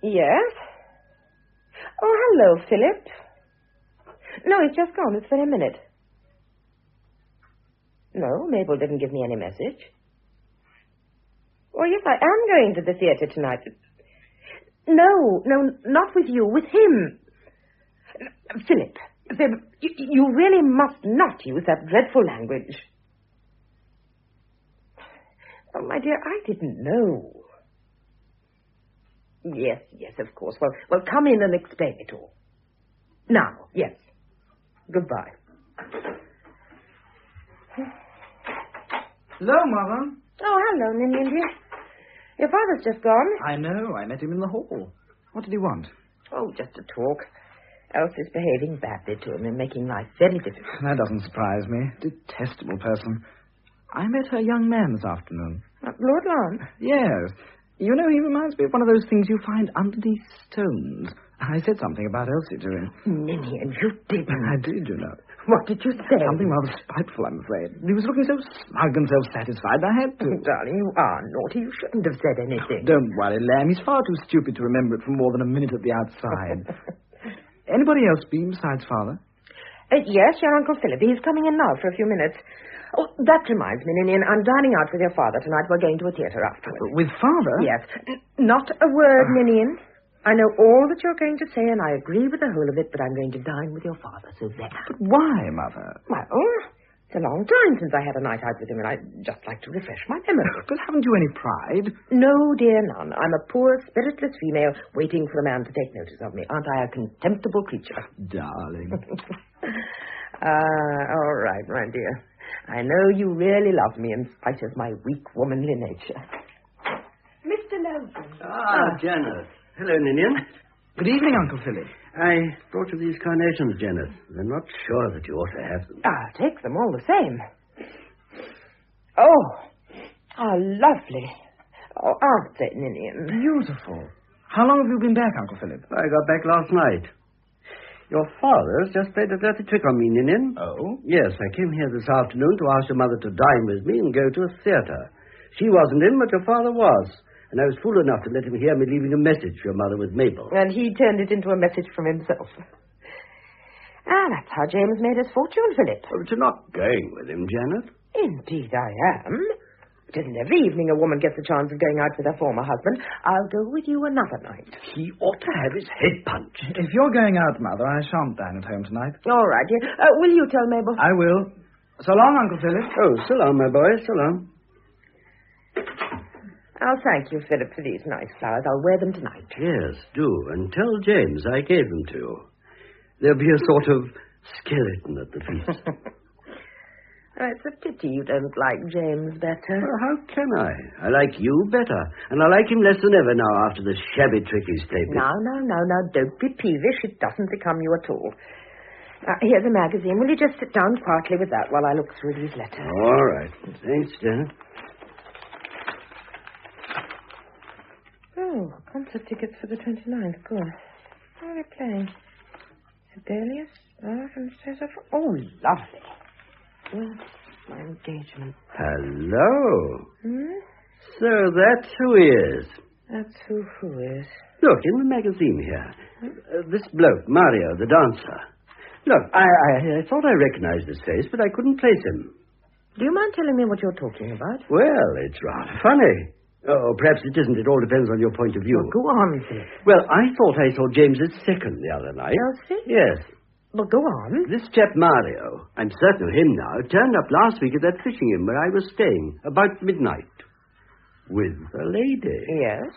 Yes? Oh, hello, Philip. No, he's just gone this very minute. No, Mabel didn't give me any message. Oh, yes, I am going to the theatre tonight. No, not with you, with him. Philip, you really must not use that dreadful language. Oh, my dear, I didn't know. Yes, of course. Well, come in and explain it all. Now, yes. Goodbye. Hello, Mother. Oh, hello, Ninian, dear. Your father's just gone. I know. I met him in the hall. What did he want? Oh, just a talk. Elsie's behaving badly to him and making life very difficult. That doesn't surprise me. Detestable person. I met her young man this afternoon. Lord Lance? Yes. You know, he reminds me of one of those things you find underneath stones. I said something about Elsie to him. Ninian, you didn't. I did, you know. What did you say? Something rather spiteful, I'm afraid. He was looking so smug and self-satisfied, I had to. Oh, darling, you are naughty. You shouldn't have said anything. Don't worry, Lamb. He's far too stupid to remember it for more than a minute at the outside. Anybody else been besides Father? Yes, your Uncle Philip. He's coming in now for a few minutes. Oh, that reminds me, Ninian. I'm dining out with your father tonight. We're going to a theatre afterwards. With Father? Yes. Not a word, Ninian. I know all that you're going to say, and I agree with the whole of it, but I'm going to dine with your father, so there. But why, Mother? Well, it's a long time since I had a night out with him, and I'd just like to refresh my memory. But haven't you any pride? No, dear, none. I'm a poor, spiritless female waiting for a man to take notice of me. Aren't I a contemptible creature? Darling. All right, my dear. I know you really love me in spite of my weak womanly nature. Mr. Logan. Janet. Hello, Ninian. Good evening, Uncle Philip. I brought you these carnations, Janet. I'm not sure that you ought to have them. I'll take them all the same. Oh, how lovely. Oh, aren't they, Ninian? Beautiful. How long have you been back, Uncle Philip? I got back last night. Your father's just played a dirty trick on me, Ninian. Oh? Yes, I came here this afternoon to ask your mother to dine with me and go to a theatre. She wasn't in, but your father was. And I was fool enough to let him hear me leaving a message for your mother with Mabel. And he turned it into a message from himself. That's how James made his fortune, Philip. Oh, but you're not going with him, Janet. Indeed I am. It isn't every evening a woman gets a chance of going out with her former husband. I'll go with you another night. He ought to have his head punched. If you're going out, Mother, I shan't dine at home tonight. All right, dear. Will you tell Mabel? I will. So long, Uncle Philip. Oh, so long, my boy, so long. I'll thank you, Philip, for these nice flowers. I'll wear them tonight. Yes, do. And tell James I gave them to you. There'll be a sort of skeleton at the feast. It's a pity you don't like James better. Well, how can I? I like you better. And I like him less than ever now after the shabby trick he's played me. Now, don't be peevish. It doesn't become you at all. Here's a magazine. Will you just sit down quietly with that while I look through these letters? All right. Thanks, Janet. Oh, concert tickets for the 29th. Good. What are they playing? Sibelius, and Fraser. Oh, lovely. Well, my engagement. Hello. Hmm? So that's who he is. That's who is. Look, in the magazine here. This bloke, Mario, the dancer. Look, I thought I recognized his face, but I couldn't place him. Do you mind telling me what you're talking about? Well, it's rather funny. Oh, perhaps it isn't. It all depends on your point of view. Well, go on, Philip. Well, I thought I saw James's second the other night. Elsie? Yes. Well, go on. This chap Mario, I'm certain of him now, turned up last week at that fishing inn where I was staying, about midnight. With a lady. Yes?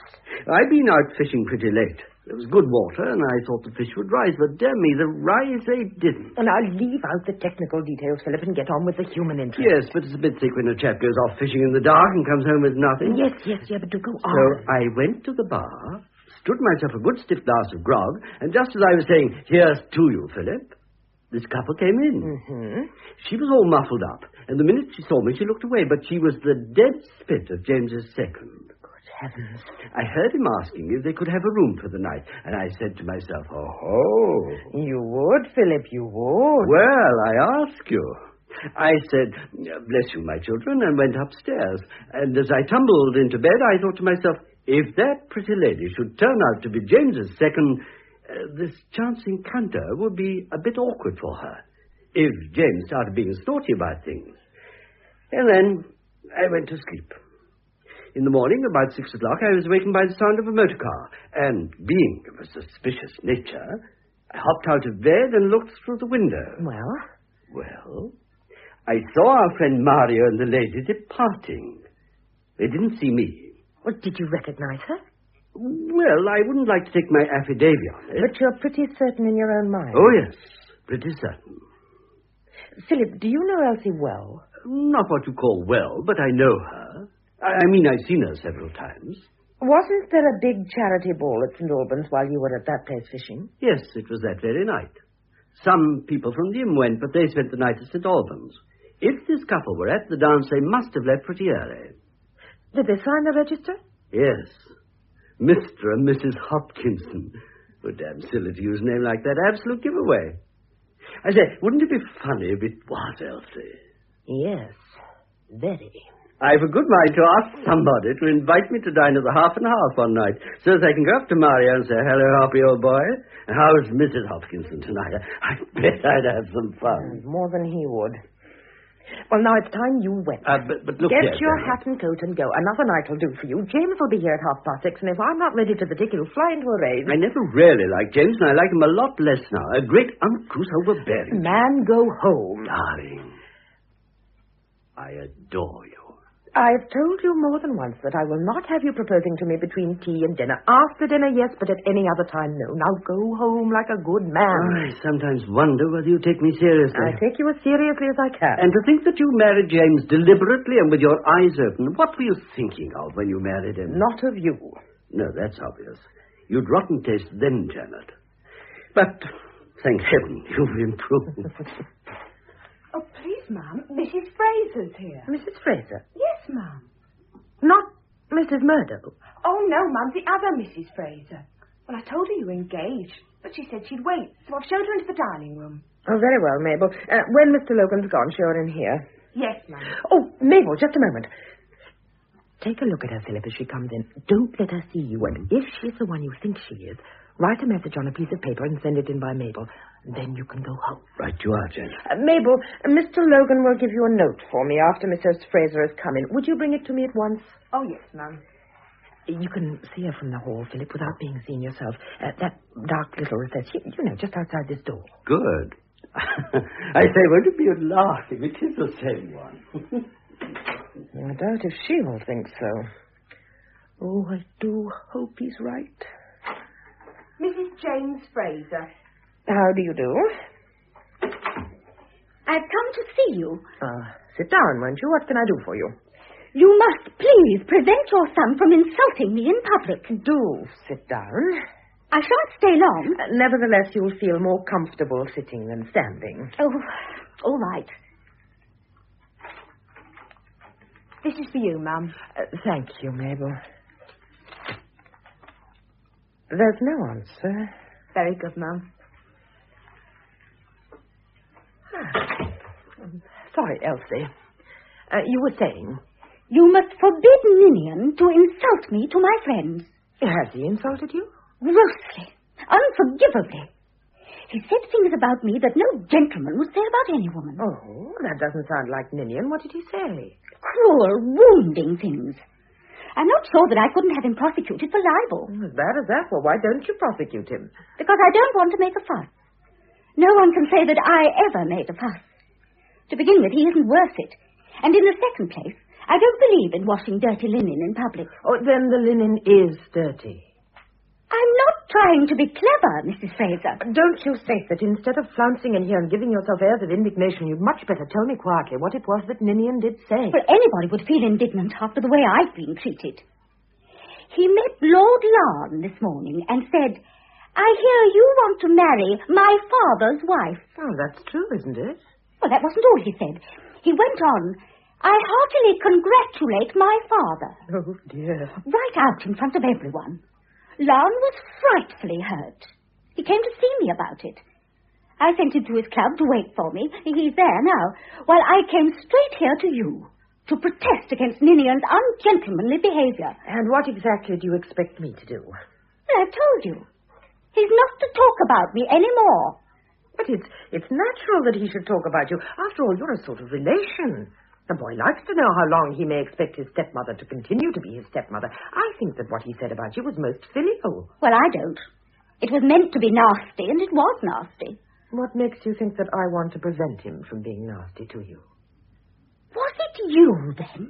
I'd been out fishing pretty late. There was good water, and I thought the fish would rise, but damn me, the rise they didn't. And I'll leave out the technical details, Philip, and get on with the human interest. Yes, but it's a bit thick when a chap goes off fishing in the dark and comes home with nothing. Yes, but do go on. So I went to the bar, stood myself a good stiff glass of grog, and just as I was saying, "Here's to you, Philip," this couple came in. Mm-hmm. She was all muffled up, and the minute she saw me, she looked away, but she was the dead spit of James's second. Heavens. I heard him asking me if they could have a room for the night, and I said to myself, oh. You would, Philip, you would. Well, I ask you. I said, bless you, my children, and went upstairs. And as I tumbled into bed, I thought to myself, if that pretty lady should turn out to be James's second, this chance encounter would be a bit awkward for her, if James started being snotty about things. And then I went to sleep. In the morning, about 6 o'clock, I was awakened by the sound of a motor car, and being of a suspicious nature, I hopped out of bed and looked through the window. Well, I saw our friend Mario and the lady departing. They didn't see me. Well, did you recognize her? Well, I wouldn't like to take my affidavit on it. But you're pretty certain in your own mind. Oh, yes, pretty certain. Philip, do you know Elsie well? Not what you call well, but I know her. I mean, I've seen her several times. Wasn't there a big charity ball at St. Albans while you were at that place fishing? Yes, it was that very night. Some people from the inn went, but they spent the night at St. Albans. If this couple were at the dance, they must have left pretty early. Did they sign the register? Yes. Mr. and Mrs. Hopkinson. Oh, damn silly to use a name like that. Absolute giveaway. I say, wouldn't it be funny if it was Elsie? Yes, very. I've a good mind to ask somebody to invite me to dine at the Half and Half one night, so that I can go up to Mario and say, hello, Hoppy, old boy. How's Mrs. Hopkinson tonight? I bet I'd have some fun. More than he would. Well, now it's time you went. But look Get here, your Jenny. hat and coat and go. Another night will do for you. James will be here at 6:30, and if I'm not ready to the tick, he'll fly into a rage. I never really liked James, and I like him a lot less now. A great uncouth overbearing. Man, go home. Darling, I adore you. I've told you more than once that I will not have you proposing to me between tea and dinner. After dinner, yes, but at any other time, no. Now go home like a good man. I sometimes wonder whether you take me seriously. I take you as seriously as I can. And to think that you married James deliberately and with your eyes open. What were you thinking of when you married him? Not of you. No, that's obvious. You'd rotten taste then, Janet. But, thank heaven, you've improved. Oh, please, ma'am. Mrs. Fraser's here. Mrs. Fraser? Yes, ma'am. Not Mrs. Murdo? Oh, no, ma'am. The other Mrs. Fraser. Well, I told her you were engaged, but she said she'd wait, so I've showed her into the dining room. Oh, very well, Mabel. When Mr. Logan's gone, show her in here. Yes, ma'am. Oh, Mabel, just a moment. Take a look at her, Philip, as she comes in. Don't let her see you, and if she's the one you think she is, write a message on a piece of paper and send it in by Mabel. Then you can go home. Right you are, Janet. Mabel, Mr. Logan will give you a note for me after Mrs. Fraser has come in. Would you bring it to me at once? Oh, yes, ma'am. You can see her from the hall, Philip, without being seen yourself. That dark little recess, you know, just outside this door. Good. I say, won't it be a laugh if it is the same one? I doubt if she will think so. Oh, I do hope he's right. Mrs. James Fraser. How do you do? I've come to see you. Sit down, won't you? What can I do for you? You must please prevent your son from insulting me in public. Do sit down. I shan't stay long. Nevertheless, you'll feel more comfortable sitting than standing. Oh, all right. This is for you, ma'am. Thank you, Mabel. There's no answer. Very good, ma'am. Sorry, Elsie. You were saying? You must forbid Ninian to insult me to my friends. Has he insulted you? Grossly. Unforgivably. He said things about me that no gentleman would say about any woman. Oh, that doesn't sound like Ninian. What did he say? Cruel, wounding things. I'm not sure that I couldn't have him prosecuted for libel. As bad as that, well, why don't you prosecute him? Because I don't want to make a fuss. No one can say that I ever made a fuss. To begin with, he isn't worth it. And in the second place, I don't believe in washing dirty linen in public. Oh, then the linen is dirty. I'm not trying to be clever, Mrs. Fraser. Don't you think that instead of flouncing in here and giving yourself airs of indignation, you'd much better tell me quietly what it was that Ninian did say? Well, anybody would feel indignant after the way I've been treated. He met Lord Larne this morning and said, I hear you want to marry my father's wife. Oh, that's true, isn't it? Well, that wasn't all he said. He went on, I heartily congratulate my father. Oh, dear. Right out in front of everyone. Larne was frightfully hurt. He came to see me about it. I sent him to his club to wait for me. He's there now. While I came straight here to you to protest against Ninian's ungentlemanly behavior. And what exactly do you expect me to do? Well, I've told you. He's not to talk about me anymore. But it's natural that he should talk about you. After all, you're a sort of relation. The boy likes to know how long he may expect his stepmother to continue to be his stepmother. I think that what he said about you was most filial. Well, I don't. It was meant to be nasty, and it was nasty. What makes you think that I want to prevent him from being nasty to you? Was it you, then?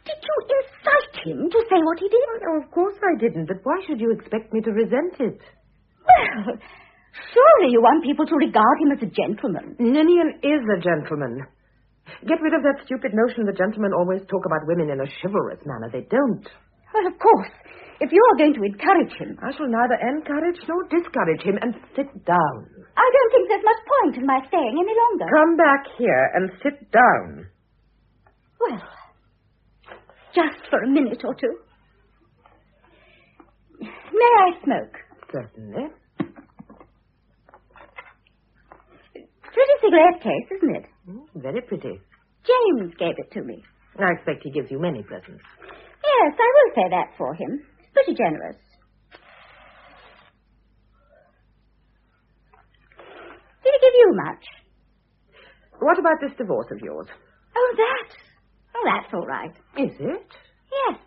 Did you incite him to say what he did? Oh, of course I didn't, but why should you expect me to resent it? Well, surely you want people to regard him as a gentleman. Ninian is a gentleman. Get rid of that stupid notion that gentlemen always talk about women in a chivalrous manner. They don't. Well, of course, if you are going to encourage him... I shall neither encourage nor discourage him, and sit down. I don't think there's much point in my staying any longer. Come back here and sit down. Well, just for a minute or two. May I smoke? Certainly. Pretty cigarette case, isn't it? Very pretty. James gave it to me. I expect he gives you many presents. Yes, I will say that for him. It's pretty generous. Did he give you much? What about this divorce of yours? Oh, that? Oh, that's all right. Is it? Yes.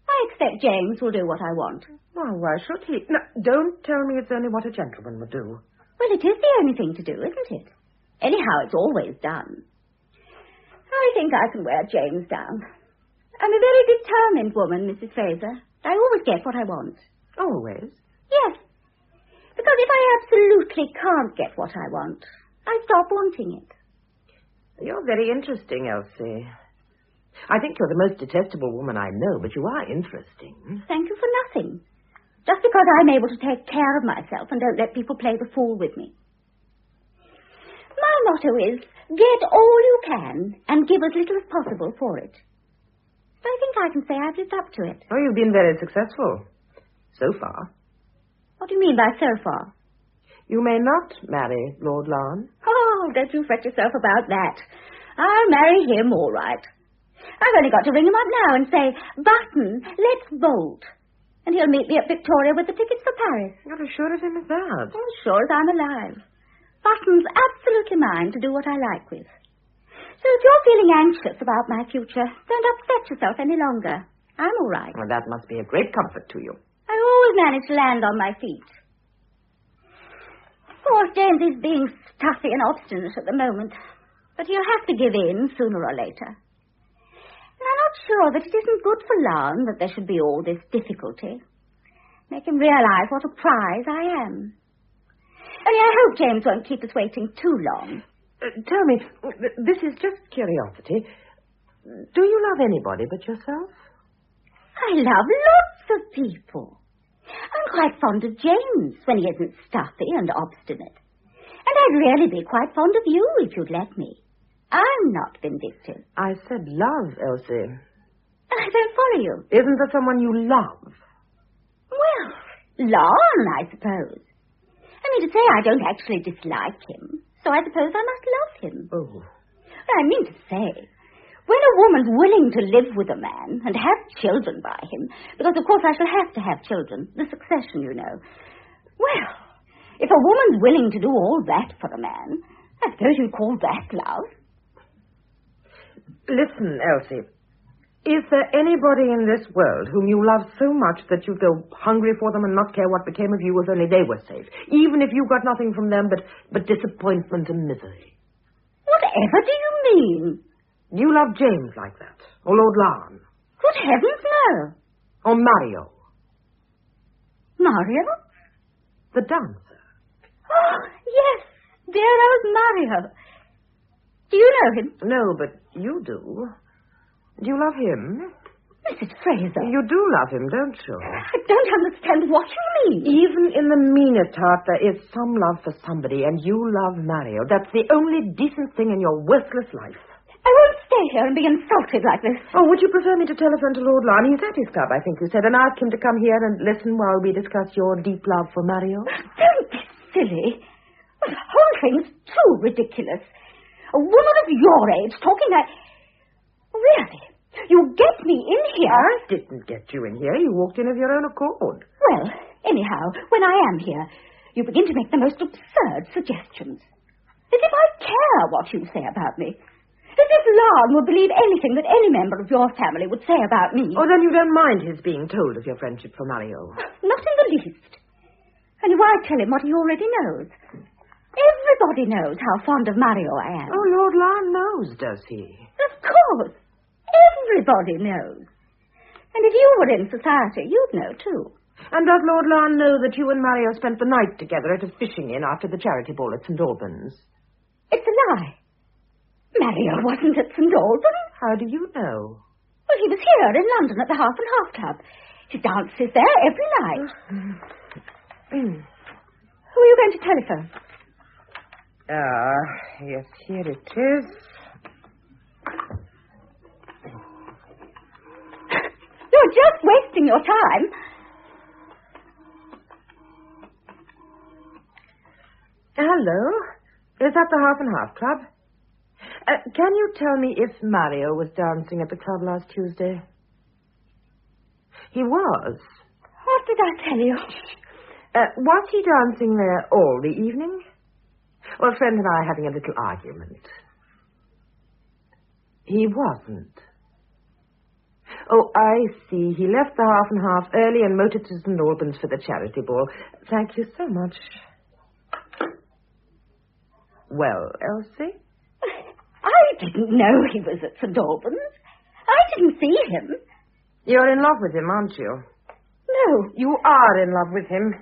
I expect James will do what I want. Well, why should he? No, don't tell me it's only what a gentleman would do. Well, it is the only thing to do, isn't it? Anyhow, it's always done. I think I can wear James down. I'm a very determined woman, Mrs. Fraser. I always get what I want. Always? Yes. Because if I absolutely can't get what I want, I stop wanting it. You're very interesting, Elsie. I think you're the most detestable woman I know, but you are interesting. Thank you for nothing. Just because I'm able to take care of myself and don't let people play the fool with me. My motto is, get all you can and give as little as possible for it. I think I can say I've lived up to it. Oh, you've been very successful. So far. What do you mean by so far? You may not marry Lord Larne. Oh, don't you fret yourself about that. I'll marry him all right. I've only got to ring him up now and say, Button, let's vote. And he'll meet me at Victoria with the tickets for Paris. You're as sure of him as that? As sure as I'm alive. Button's absolutely mine to do what I like with. So if you're feeling anxious about my future, don't upset yourself any longer. I'm all right. Well, that must be a great comfort to you. I always manage to land on my feet. Of course, James is being stuffy and obstinate at the moment, but he'll have to give in sooner or later. And I'm not sure that it isn't good for Larne that there should be all this difficulty. Make him realize what a prize I am. Only I hope James won't keep us waiting too long. Tell me, this is just curiosity. Do you love anybody but yourself? I love lots of people. I'm quite fond of James when he isn't stuffy and obstinate. And I'd really be quite fond of you if you'd let me. I'm not vindictive. I said love, Elsie. I don't follow you. Isn't there someone you love? Well, Larne, I suppose. I mean to say I don't actually dislike him, so I suppose I must love him. Oh. Well, I mean to say, when a woman's willing to live with a man and have children by him, because of course I shall have to have children, the succession, you know. Well, if a woman's willing to do all that for a man, I suppose you'd call that love. Listen, Elsie. Is there anybody in this world whom you love so much that you'd go hungry for them and not care what became of you if only they were safe, even if you got nothing from them but disappointment and misery? Whatever do you mean? Do you love James like that? Or Lord Larne? Good heavens, no. Or Mario? Mario? The dancer. Oh, yes, dear old Mario. Do you know him? No, but you do. Do you love him? Mrs. Fraser. You do love him, don't you? I don't understand what you mean. Even in the meanest heart, there is some love for somebody, and you love Mario. That's the only decent thing in your worthless life. I won't stay here and be insulted like this. Oh, would you prefer me to telephone to Lord Larne? He's at his club, I think you said, and ask him to come here and listen while we discuss your deep love for Mario? Don't be silly. The whole thing's too ridiculous. A woman of your age talking like... Really? You get me in here? I didn't get you in here. You walked in of your own accord. Well, anyhow, when I am here, you begin to make the most absurd suggestions. As if I care what you say about me. As if Larne would believe anything that any member of your family would say about me. Oh, then you don't mind his being told of your friendship for Mario? Not in the least. And why tell him what he already knows? Everybody knows how fond of Mario I am. Oh, Lord Larne knows, does he? Of course. Everybody knows. And if you were in society, you'd know, too. And does Lord Larne know that you and Mario spent the night together at a fishing inn after the charity ball at St. Albans? It's a lie. Mario wasn't at St. Albans. How do you know? Well, he was here in London at the Half and Half Club. He dances there every night. Who are you going to telephone? Yes, here it is. You're just wasting your time. Hello. Is that the Half and Half Club? Can you tell me if Mario was dancing at the club last Tuesday? He was. What did I tell you? Was he dancing there all the evening? Well, a friend and I are having a little argument. He wasn't. Oh, I see. He left the Half and Half early and motored to St. Albans for the charity ball. Thank you so much. Well, Elsie? I didn't know he was at St. Albans. I didn't see him. You're in love with him, aren't you? No. You are in love with him.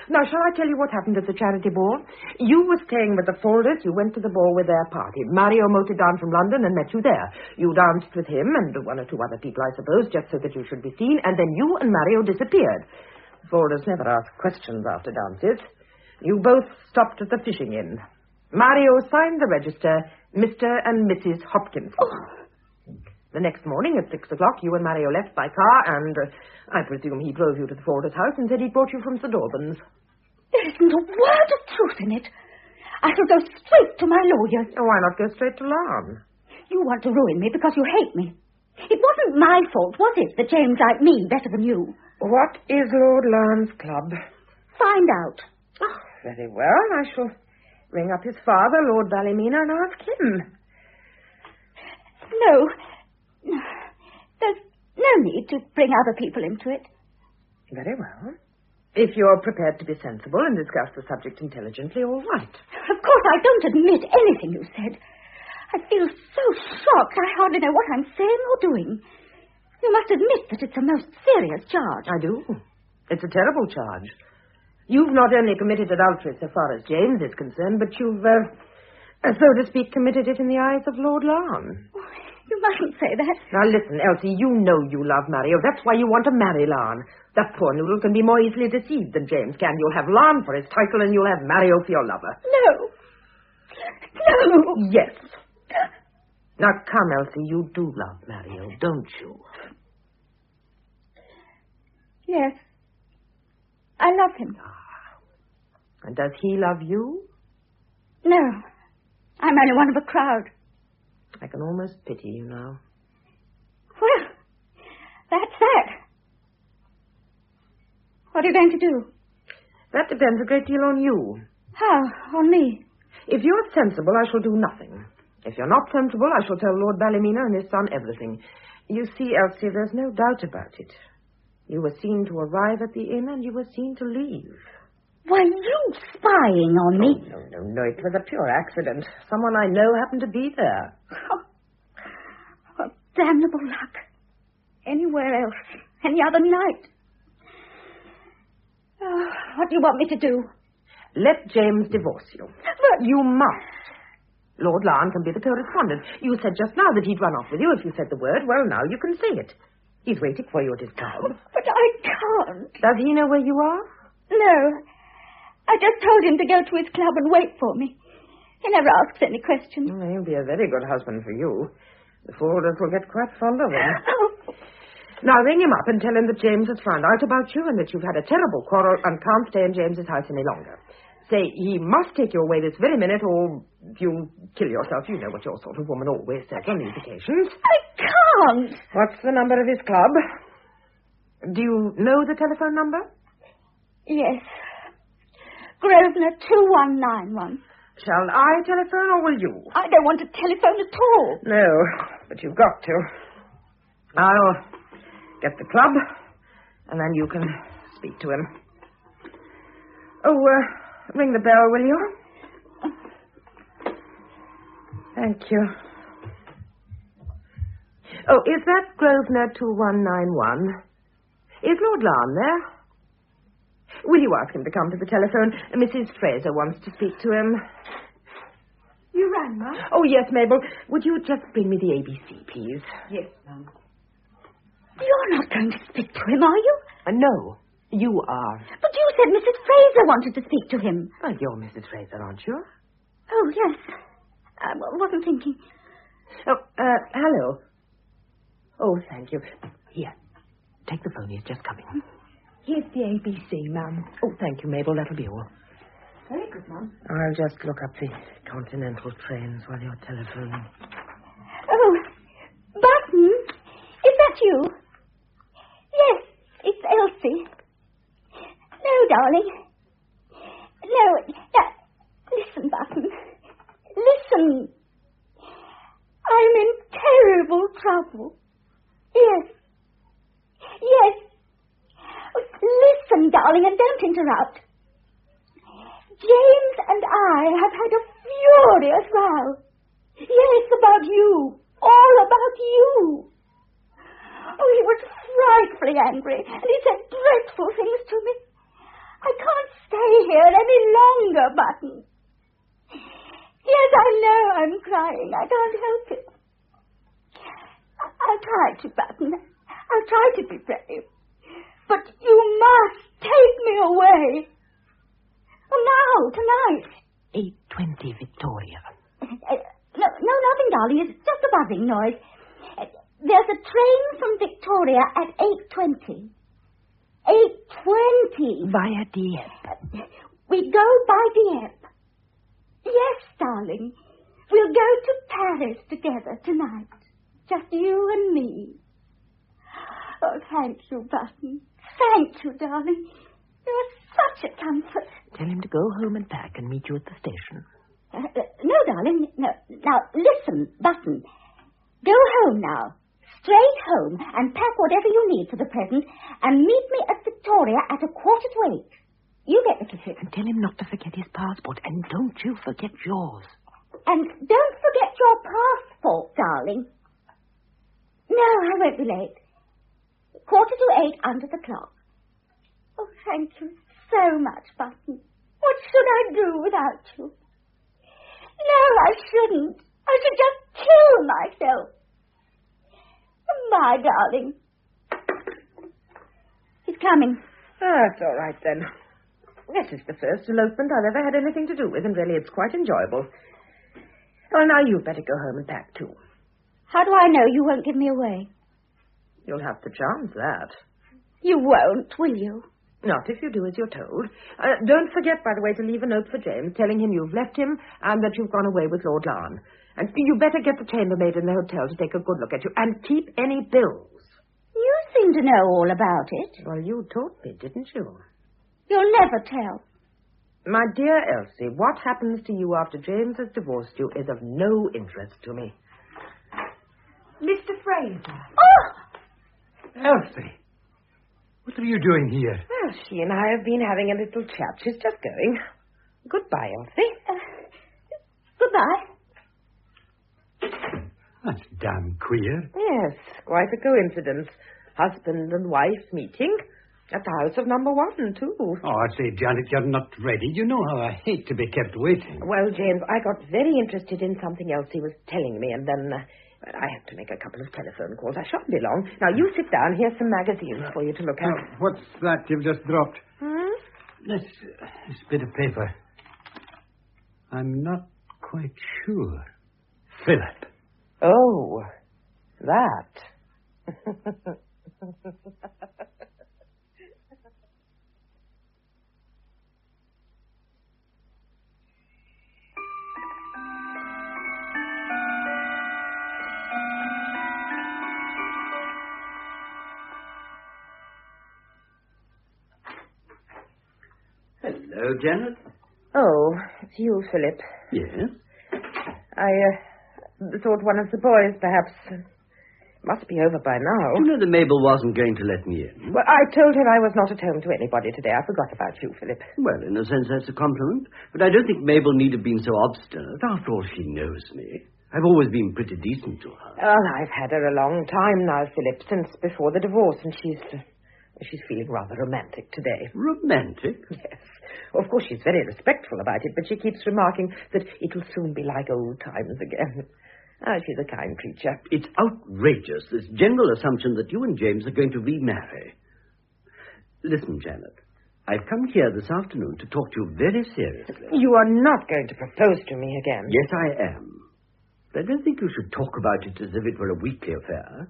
Now, shall I tell you what happened at the charity ball? You were staying with the Folders. You went to the ball with their party. Mario motored down from London and met you there. You danced with him and one or two other people, I suppose, just so that you should be seen, and then you and Mario disappeared. The Folders never ask questions after dances. You both stopped at the fishing inn. Mario signed the register, Mr. and Mrs. Hopkinson. Oh. The next morning at 6 o'clock, you and Mario left by car, and I presume he drove you to the Folders' house and said he brought you from St. Albans. There isn't a word of truth in it. I shall go straight to my lawyer. Oh, why not go straight to Larne? You want to ruin me because you hate me. It wasn't my fault, was it, that James liked me better than you? What is Lord Larne's club? Find out. Oh, very well. I shall ring up his father, Lord Ballymena, and ask him. No. There's no need to bring other people into it. Very well. If you're prepared to be sensible and discuss the subject intelligently, all right. Of course, I don't admit anything you said. I feel so shocked I hardly know what I'm saying or doing. You must admit that it's a most serious charge. I do. It's a terrible charge. You've not only committed adultery so far as James is concerned, but you've, so to speak, committed it in the eyes of Lord Larne. Oh, you mustn't say that. Now listen, Elsie, you know you love Mario. That's why you want to marry Larne. That poor noodle can be more easily deceived than James can. You'll have Larne for his title and you'll have Mario for your lover. No. No. Yes. Now come, Elsie, you do love Mario, don't you? Yes. I love him. And does he love you? No. I'm only one of a crowd. I can almost pity you now. Well, that's that. What are you going to do? That depends a great deal on you. How? On me? If you're sensible, I shall do nothing. If you're not sensible, I shall tell Lord Ballymena and his son everything. You see, Elsie, there's no doubt about it. You were seen to arrive at the inn and you were seen to leave. Were you spying on me? Oh, no. It was a pure accident. Someone I know happened to be there. Oh, what damnable luck. Anywhere else, any other night. Oh, what do you want me to do? Let James divorce you. But you must. Lord Larne can be the correspondent. You said just now that he'd run off with you if you said the word. Well, now you can say it. He's waiting for you at his club. But I can't. Does he know where you are? No. I just told him to go to his club and wait for me. He never asks any questions. Well, he'll be a very good husband for you. The Folders will get quite fond of him. Oh. Now ring him up and tell him that James has found out about you and that you've had a terrible quarrel and can't stay in James's house any longer. Say he must take you away this very minute or you'll kill yourself. You know what your sort of woman always says on these occasions. I can't. What's the number of his club? Do you know the telephone number? Yes. Grosvenor 2191. Shall I telephone or will you? I don't want to telephone at all. No, but you've got to. I'll get the club, and then you can speak to him. Oh, ring the bell, will you? Thank you. Oh, is that Grosvenor 2191? Is Lord Larne there? Will you ask him to come to the telephone? Mrs. Fraser wants to speak to him. You rang, Mum? Oh, yes, Mabel. Would you just bring me the ABC, please? Yes, Mum. going to speak to him, are you? No, you are. But you said Mrs. Fraser wanted to speak to him. Well, you're Mrs. Fraser, aren't you? Oh, yes. I wasn't thinking. Oh, hello. Oh, thank you. Here, take the phone. He's just coming. Here's the ABC, Mum. Oh, thank you, Mabel. That'll be all. Very good, Mum. I'll just look up the continental trains while you're telephoning. Oh, Button, is that you? Yes, it's Elsie. No, darling. No, listen, Button. Listen. I'm in terrible trouble. Yes. Listen, darling, and don't interrupt. James and I have had a furious row. Yes, about you. All about you. Oh, he was frightfully angry, and he said dreadful things to me. I can't stay here any longer, Button. Yes, I know I'm crying. I can't help it. I'll try to, Button. I'll try to be brave. But you must take me away. Oh, now, tonight. 8:20 Victoria. No, nothing, darling. It's just a buzzing noise. There's a train from Victoria at 8:20. 8:20. Via Dieppe. We go by Dieppe. Yes, darling. We'll go to Paris together tonight. Just you and me. Oh, thank you, Button. Thank you, darling. You're such a comfort. Tell him to go home and pack and meet you at the station. No, darling. No. Now, listen, Button. Go home now. Straight home and pack whatever you need for the present and meet me at Victoria at 7:45. You get the ticket. And tell him not to forget his passport. And don't you forget yours. And don't forget your passport, darling. No, I won't be late. 7:45 under the clock. Oh, thank you so much, Button. What should I do without you? No, I shouldn't. I should just kill myself. Bye, darling. He's coming. That's all right, then. This is the first elopement I've ever had anything to do with, and really it's quite enjoyable. Well, now you'd better go home and pack, too. How do I know you won't give me away? You'll have to chance that. You won't, will you? Not if you do as you're told. Don't forget, by the way, to leave a note for James, telling him you've left him and that you've gone away with Lord Larne. And you better get the chambermaid in the hotel to take a good look at you, and keep any bills. You seem to know all about it. Well, you taught me, didn't you? You'll never tell. My dear Elsie, what happens to you after James has divorced you is of no interest to me. Mr. Fraser. Oh! Elsie, what are you doing here? Well, she and I have been having a little chat. She's just going. Goodbye, Elsie. Goodbye. That's damn queer. Yes, quite a coincidence. Husband and wife meeting at the house of number 1, too. Oh, I say, Janet, you're not ready. You know how I hate to be kept waiting. Well, James, I got very interested in something else he was telling me, and then I have to make a couple of telephone calls. I shan't be long. Now, you sit down. Here's some magazines for you to look at. What's that you've just dropped? Hmm? This bit of paper. I'm not quite sure. Philip. Oh, that. Hello, Janet. Oh, it's you, Philip. Yes? I thought one of the boys, perhaps. Must be over by now. You know that Mabel wasn't going to let me in. Well, I told her I was not at home to anybody today. I forgot about you, Philip. Well, in a sense, that's a compliment. But I don't think Mabel need have been so obstinate. After all, she knows me. I've always been pretty decent to her. Well, I've had her a long time now, Philip, since before the divorce, and she's feeling rather romantic today. Romantic? Yes. Of course, she's very respectful about it, but she keeps remarking that it'll soon be like old times again. Oh, she's a kind creature. It's outrageous, this general assumption that you and James are going to remarry. Listen, Janet, I've come here this afternoon to talk to you very seriously. You are not going to propose to me again. Yes, I am. But I don't think you should talk about it as if it were a weekly affair.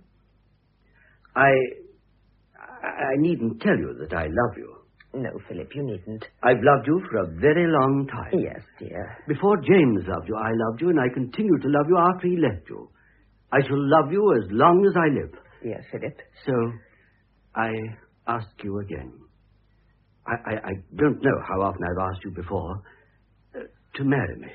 I needn't tell you that I love you. No, Philip, you needn't. I've loved you for a very long time. Yes, dear. Before James loved you, I loved you, and I continue to love you after he left you. I shall love you as long as I live. Yes, Philip. So, I ask you again. I don't know how often I've asked you before to marry me.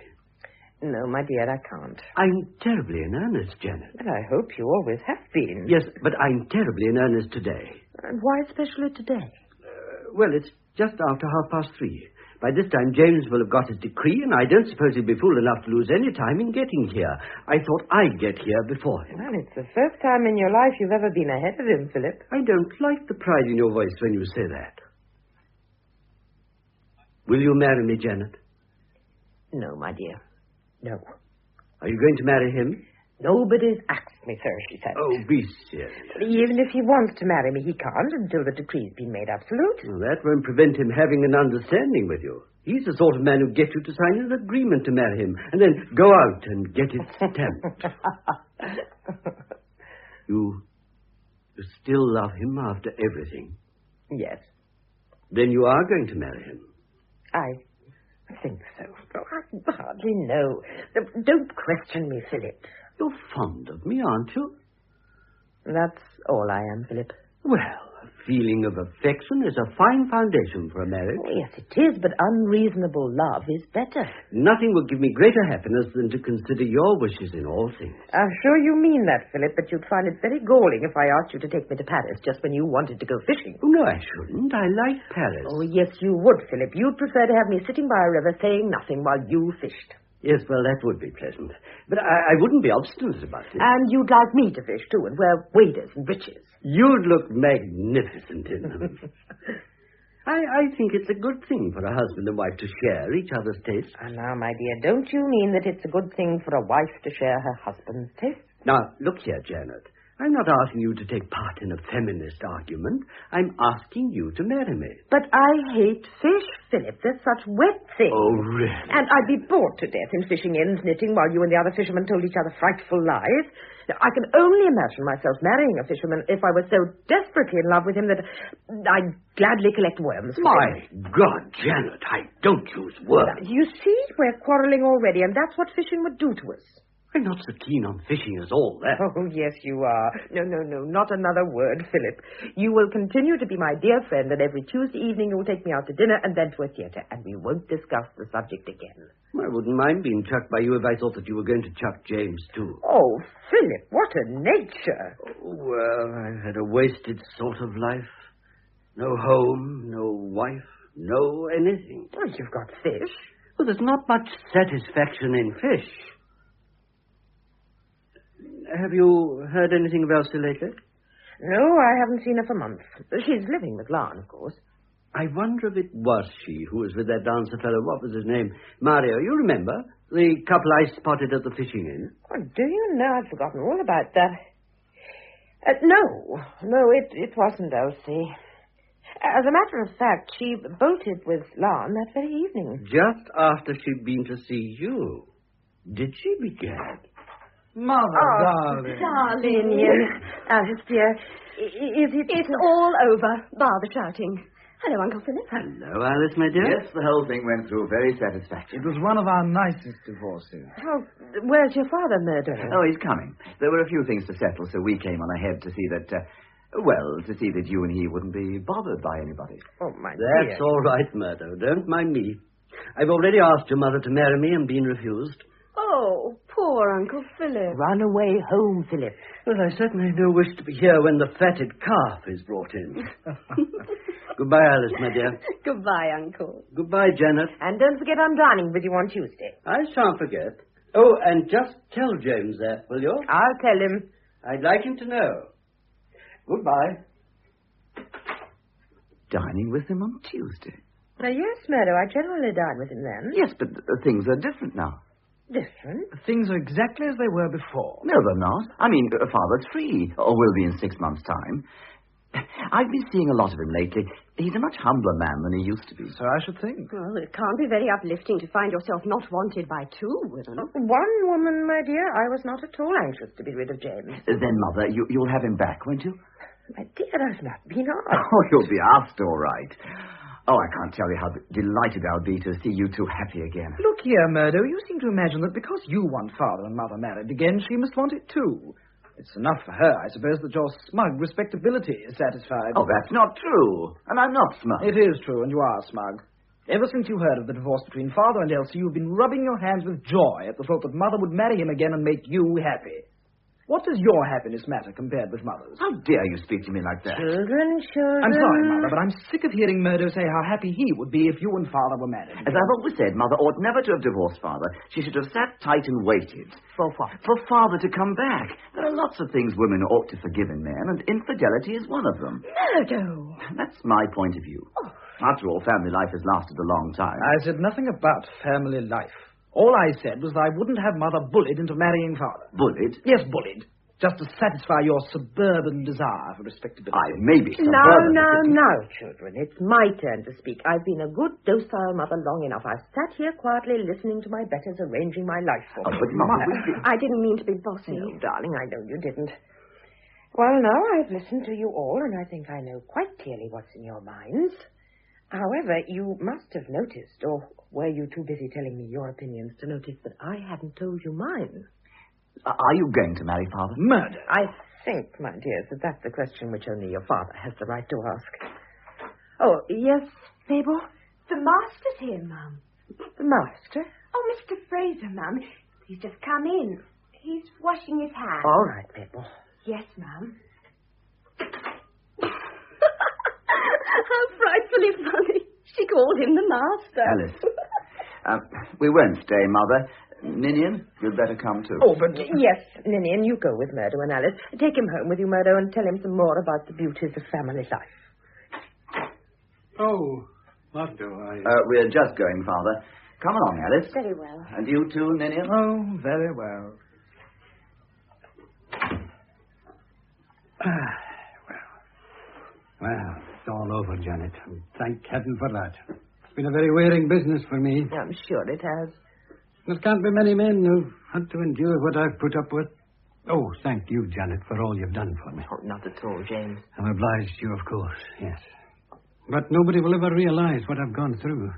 No, my dear, I can't. I'm terribly in earnest, Janet. But I hope you always have been. Yes, but I'm terribly in earnest today. And why especially today? Well, it's just after 3:30. By this time, James will have got his decree, and I don't suppose he'll be fool enough to lose any time in getting here. I thought I'd get here before him. Well, it's the first time in your life you've ever been ahead of him, Philip. I don't like the pride in your voice when you say that. Will you marry me, Janet? No, my dear. No. Are you going to marry him? Nobody's asked me, sir, she said. Oh, be serious. Even if he wants to marry me, he can't until the decree's been made absolute. Well, that won't prevent him having an understanding with you. He's the sort of man who gets you to sign an agreement to marry him and then go out and get it stamped. You still love him after everything? Yes. Then you are going to marry him? I think so. Oh, I hardly know. Don't question me, Philip. You're fond of me, aren't you? That's all I am, Philip. Well, a feeling of affection is a fine foundation for a marriage. Oh, yes, it is, but unreasonable love is better. Nothing would give me greater happiness than to consider your wishes in all things. I'm sure you mean that, Philip, but you'd find it very galling if I asked you to take me to Paris just when you wanted to go fishing. Oh, no, I shouldn't. I like Paris. Oh, yes, you would, Philip. You'd prefer to have me sitting by a river saying nothing while you fished. Yes, well, that would be pleasant. But I wouldn't be obstinate about it. And you'd like me to fish, too, and wear waders and breeches. You'd look magnificent in them. I think it's a good thing for a husband and wife to share each other's tastes. And now, my dear, don't you mean that it's a good thing for a wife to share her husband's tastes? Now, look here, Janet. I'm not asking you to take part in a feminist argument. I'm asking you to marry me. But I hate fish, Philip. They're such wet things. Oh, really? And I'd be bored to death in fishing ends knitting while you and the other fishermen told each other frightful lies. Now, I can only imagine myself marrying a fisherman if I was so desperately in love with him that I'd gladly collect worms for My him. God, Janet, I don't use words. You see, we're quarrelling already, and that's what fishing would do to us. I'm not so keen on fishing as all that. Oh, yes, you are. No, not another word, Philip. You will continue to be my dear friend, and every Tuesday evening you will take me out to dinner and then to a theatre, and we won't discuss the subject again. I wouldn't mind being chucked by you if I thought that you were going to chuck James, too. Oh, Philip, what a nature. Oh, well, I've had a wasted sort of life. No home, no wife, no anything. Oh, you've got fish. Well, there's not much satisfaction in fish. Have you heard anything of Elsie lately? No, I haven't seen her for months. She's living with Lon, of course. I wonder if it was she who was with that dancer fellow. What was his name? Mario, you remember? The couple I spotted at the fishing inn. Oh, do you know, I'd forgotten all about that. No, it wasn't Elsie. As a matter of fact, she bolted with Lon that very evening. Just after she'd been to see you. Did she, begad? Mother, darling. Darling. Alice, dear, is it... It's all over, bar the shouting. Hello, Uncle Philip. Hello, Alice, my dear. Yes, the whole thing went through very satisfactorily. It was one of our nicest divorces. Oh, where's your father, Murdo? Oh, he's coming. There were a few things to settle, so we came on ahead to see that, to see that you and he wouldn't be bothered by anybody. Oh, my dear. That's all right, Murdo. Don't mind me. I've already asked your mother to marry me and been refused. Oh, poor Uncle Philip. Run away home, Philip. Well, I certainly have no wish to be here when the fatted calf is brought in. Goodbye, Alice, my dear. Goodbye, Uncle. Goodbye, Janet. And don't forget I'm dining with you on Tuesday. I shan't forget. Oh, and just tell James that, will you? I'll tell him. I'd like him to know. Goodbye. Dining with him on Tuesday? Yes, Murdo, I generally dine with him then. Yes, but things are different now. Different? Things are exactly as they were before. No, they're not. I mean, Father's free, or will be in 6 months' time. I've been seeing a lot of him lately. He's a much humbler man than he used to be. So I should think. Well, it can't be very uplifting to find yourself not wanted by two women. One woman, my dear. I was not at all anxious to be rid of James. Then, Mother, you'll have him back, won't you? My dear, I've not been asked. Oh, you'll be asked, all right. Oh, I can't tell you how delighted I'll be to see you two happy again. Look here, Murdo, you seem to imagine that because you want Father and Mother married again, she must want it too. It's enough for her, I suppose, that your smug respectability is satisfied. Oh, that's not true. And I'm not smug. It is true, and you are smug. Ever since you heard of the divorce between Father and Elsie, you've been rubbing your hands with joy at the thought that Mother would marry him again and make you happy. What does your happiness matter compared with Mother's? How dare you speak to me like that? Children. I'm sorry, Mother, but I'm sick of hearing Murdo say how happy he would be if you and Father were married. As I've always said, Mother ought never to have divorced Father. She should have sat tight and waited. For what? For Father to come back. There are lots of things women ought to forgive in men, and infidelity is one of them. Murdo. That's my point of view. After all, family life has lasted a long time. I said nothing about family life. All I said was that I wouldn't have Mother bullied into marrying Father. Bullied? Yes, bullied. Just to satisfy your suburban desire for respectability. I may be suburban. Now, children. It's my turn to speak. I've been a good, docile mother long enough. I've sat here quietly listening to my betters arranging my life for me. But Mother... I didn't mean to be bossy. No, darling, I know you didn't. Well, now, I've listened to you all, and I think I know quite clearly what's in your minds. However, you must have noticed, or were you too busy telling me your opinions to notice that I hadn't told you mine? Are you going to marry Father? Murder. I think, my dears, that that's the question which only your father has the right to ask. Oh, yes, Mabel? The master's here, Mum. The master? Oh, Mr. Fraser, Mum. He's just come in. He's washing his hands. All right, Mabel. Yes, Mum. How frightfully funny. She called him the master. Alice. We won't stay, Mother. Ninian, you'd better come too. Oh, but yes, Ninian, you go with Murdo and Alice. Take him home with you, Murdo, and tell him some more about the beauties of family life. Oh, what do I... We're just going, Father. Come along, Alice. Very well. And you too, Ninian? Oh, very well. Well, it's all over, Janet. Thank heaven for that. It's been a very wearing business for me. I'm sure it has. There can't be many men who've had to endure what I've put up with. Oh, thank you, Janet, for all you've done for me. Oh, not at all, James. I'm obliged to you, of course, yes. But nobody will ever realize what I've gone through.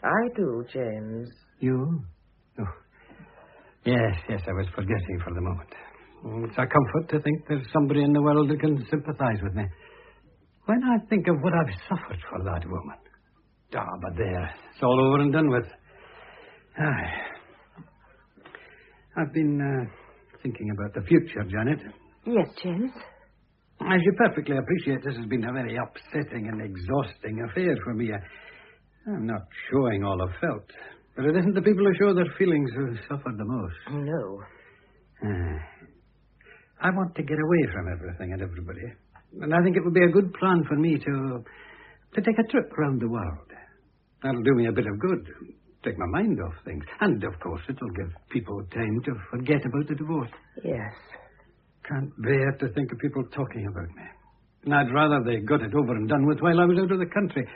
I do, James. You? Oh. Yes, I was forgetting for the moment. Oh, it's a comfort to think there's somebody in the world who can sympathize with me. When I think of what I've suffered for that woman. But there, it's all over and done with. I've been thinking about the future, Janet. Yes, James? As you perfectly appreciate, this has been a very upsetting and exhausting affair for me. I'm not showing all I've felt, but it isn't the people who show their feelings who suffered the most. Oh, no. I want to get away from everything and everybody, and I think it would be a good plan for me to take a trip around the world. That'll do me a bit of good. Take my mind off things. And, of course, it'll give people time to forget about the divorce. Yes. Can't bear to think of people talking about me. And I'd rather they got it over and done with while I was out of the country.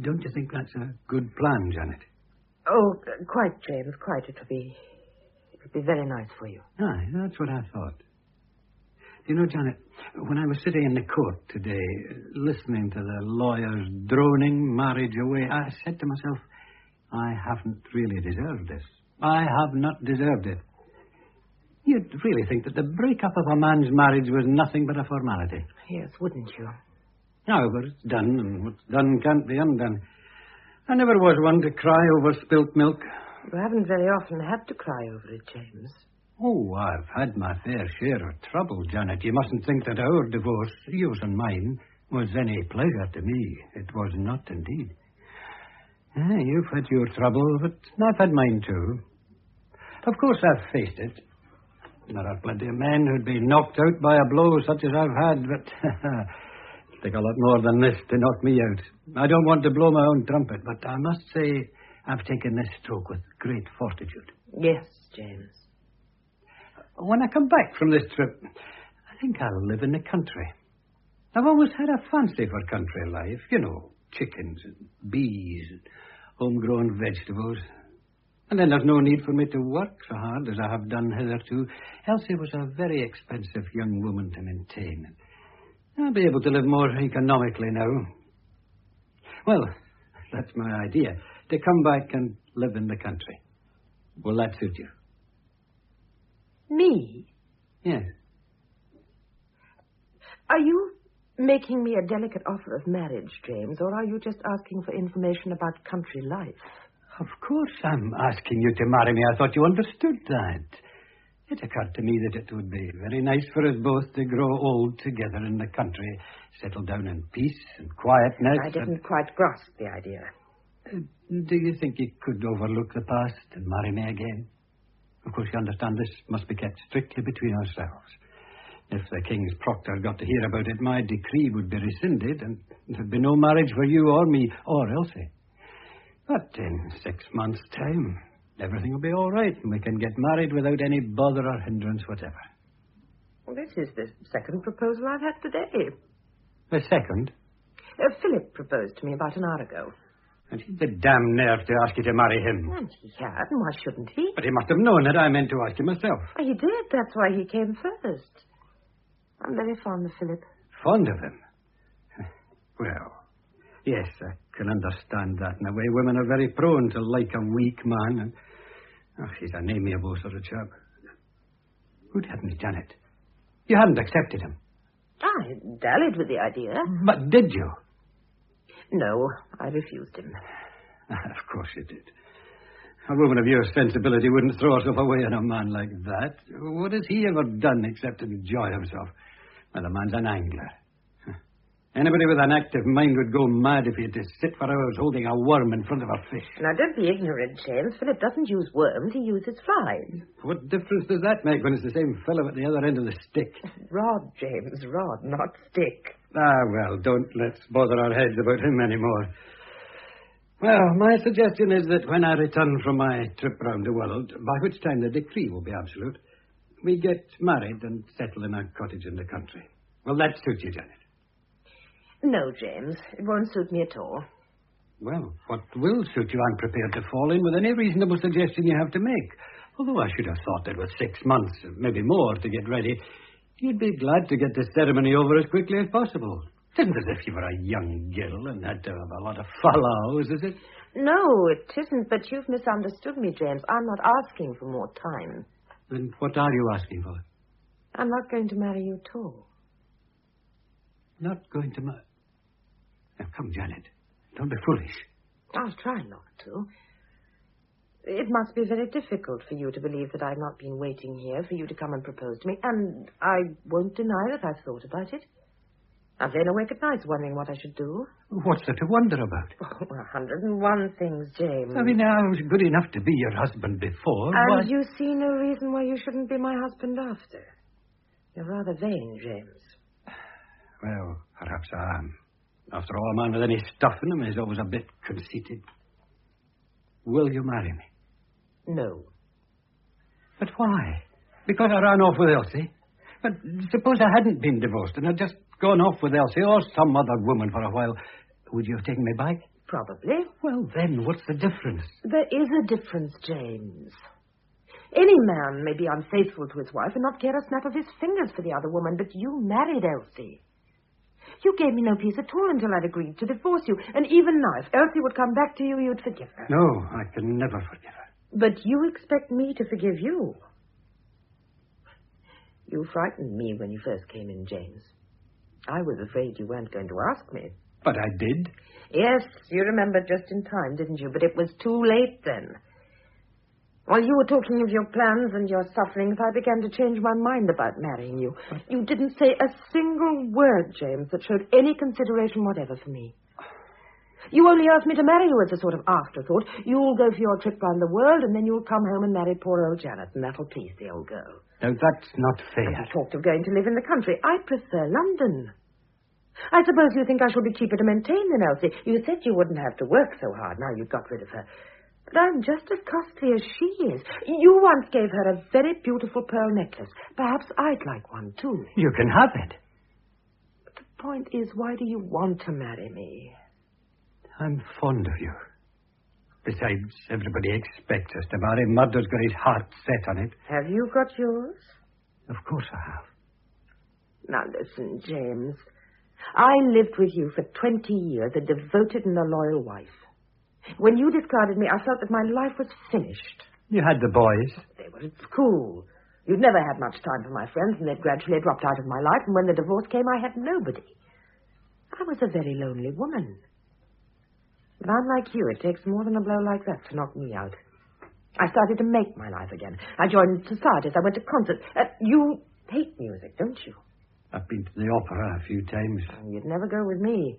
Don't you think that's a good plan, Janet? Oh, quite, James, quite. It would be very nice for you. Aye, that's what I thought. You know, Janet, when I was sitting in the court today, listening to the lawyers droning marriage away, I said to myself, I haven't really deserved this. I have not deserved it. You'd really think that the breakup of a man's marriage was nothing but a formality. Yes, wouldn't you? No, but it's done, and what's done can't be undone. I never was one to cry over spilt milk. You haven't very often had to cry over it, James. Oh, I've had my fair share of trouble, Janet. You mustn't think that our divorce, yours and mine, was any pleasure to me. It was not indeed. You've had your trouble, but I've had mine too. Of course, I've faced it. There are plenty of men who'd be knocked out by a blow such as I've had, but it'll take a lot more than this to knock me out. I don't want to blow my own trumpet, but I must say I've taken this stroke with great fortitude. Yes, James. When I come back from this trip, I think I'll live in the country. I've always had a fancy for country life. You know, chickens and bees and homegrown vegetables. And then there's no need for me to work so hard as I have done hitherto. Elsie was a very expensive young woman to maintain. I'll be able to live more economically now. Well, that's my idea, to come back and live in the country. Will that suit you? Me? Yes. Are you making me a delicate offer of marriage, James, or are you just asking for information about country life? Of course I'm asking you to marry me. I thought you understood that. It occurred to me that it would be very nice for us both to grow old together in the country, settle down in peace and quietness. I didn't quite grasp the idea. Do you think you could overlook the past and marry me again? Of course, you understand this must be kept strictly between ourselves. If the King's proctor got to hear about it, my decree would be rescinded, and there'd be no marriage for you or me or Elsie. But in 6 months' time, everything will be all right, and we can get married without any bother or hindrance whatever. Well, this is the second proposal I've had today. The second? Philip proposed to me about an hour ago. And he'd the damn nerve to ask you to marry him. And he had, and why shouldn't he? But he must have known that I meant to ask you myself. Well, he did. That's why he came first. I'm very fond of Philip. Fond of him? Well, yes, I can understand that. In a way, women are very prone to like a weak man. And he's an amiable sort of chap. Good heavens, Janet. You hadn't accepted him. I dallied with the idea. But did you? No, I refused him. Of course you did. A woman of your sensibility wouldn't throw herself away on a man like that. What has he ever done except enjoy himself? Well, the man's an angler. Anybody with an active mind would go mad if he had to sit for hours holding a worm in front of a fish. Now, don't be ignorant, James. Philip doesn't use worms, he uses flies. What difference does that make when it's the same fellow at the other end of the stick? Rod, James, rod, not stick. Well, don't let's bother our heads about him anymore. Well, my suggestion is that when I return from my trip round the world, by which time the decree will be absolute, we get married and settle in a cottage in the country. Will that suit you, Janet? No, James. It won't suit me at all. Well, what will suit you, I'm prepared to fall in with any reasonable suggestion you have to make. Although I should have thought that with 6 months, maybe more, to get ready, you'd be glad to get the ceremony over as quickly as possible. It isn't as if you were a young girl and had to have a lot of follows, is it? No, it isn't, but you've misunderstood me, James. I'm not asking for more time. Then what are you asking for? I'm not going to marry you at all. Not going to marry? Now, come, Janet. Don't be foolish. I'll try not to. It must be very difficult for you to believe that I've not been waiting here for you to come and propose to me, and I won't deny that I've thought about it. I've lain awake at nights wondering what I should do. What's there to wonder about? Oh, 101 things, James. I mean, I was good enough to be your husband before. And you see no reason why you shouldn't be my husband after. You're rather vain, James. Well, perhaps I am. After all, a man with any stuff in him is always a bit conceited. Will you marry me? No. But why? Because I ran off with Elsie? But suppose I hadn't been divorced and had just gone off with Elsie or some other woman for a while. Would you have taken me back? Probably. Well, then, what's the difference? There is a difference, James. Any man may be unfaithful to his wife and not care a snap of his fingers for the other woman, but you married Elsie. You gave me no peace at all until I'd agreed to divorce you. And even now, if Elsie would come back to you, you'd forgive her. No, I can never forgive her. But you expect me to forgive you. You frightened me when you first came in, James. I was afraid you weren't going to ask me. But I did. Yes, you remembered just in time, didn't you? But it was too late then. While you were talking of your plans and your sufferings, I began to change my mind about marrying you. You didn't say a single word, James, that showed any consideration whatever for me. You only asked me to marry you as a sort of afterthought. You'll go for your trip round the world, and then you'll come home and marry poor old Janet, and that'll please the old girl. Now, that's not fair. And you talked of going to live in the country. I prefer London. I suppose you think I shall be cheaper to maintain than Elsie. You said you wouldn't have to work so hard now you've got rid of her. But I'm just as costly as she is. You once gave her a very beautiful pearl necklace. Perhaps I'd like one, too. You can have it. But the point is, why do you want to marry me? I'm fond of you. Besides, everybody expects us to marry. Murder's got his heart set on it. Have you got yours? Of course I have. Now listen, James. I lived with you for 20 years, a devoted and a loyal wife. When you discarded me, I felt that my life was finished. You had the boys. They were at school. You'd never had much time for my friends, and they'd gradually dropped out of my life, and when the divorce came, I had nobody. I was a very lonely woman. But unlike you, it takes more than a blow like that to knock me out. I started to make my life again. I joined societies. I went to concerts. You hate music, don't you? I've been to the opera a few times. You'd never go with me.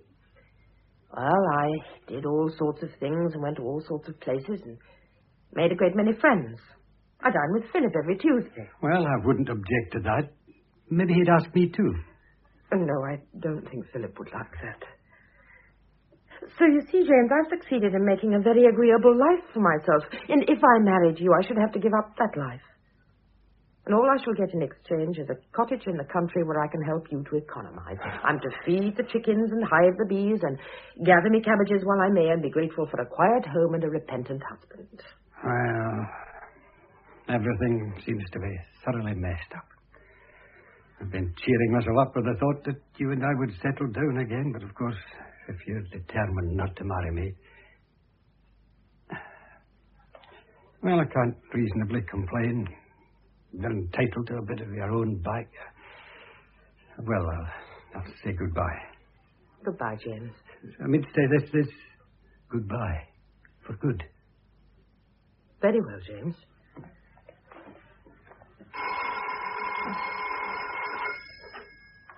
Well, I did all sorts of things and went to all sorts of places and made a great many friends. I dine with Philip every Tuesday. Well, I wouldn't object to that. Maybe he'd ask me too. No, I don't think Philip would like that. So you see, James, I've succeeded in making a very agreeable life for myself. And if I married you, I should have to give up that life. And all I shall get in exchange is a cottage in the country where I can help you to economize. I'm to feed the chickens and hive the bees and gather me cabbages while I may and be grateful for a quiet home and a repentant husband. Well, everything seems to be thoroughly messed up. I've been cheering myself up with the thought that you and I would settle down again, but of course, if you're determined not to marry me... Well, I can't reasonably complain. You're entitled to a bit of your own back. Well, I'll say goodbye. Goodbye, James. I mean to say this goodbye. For good. Very well, James.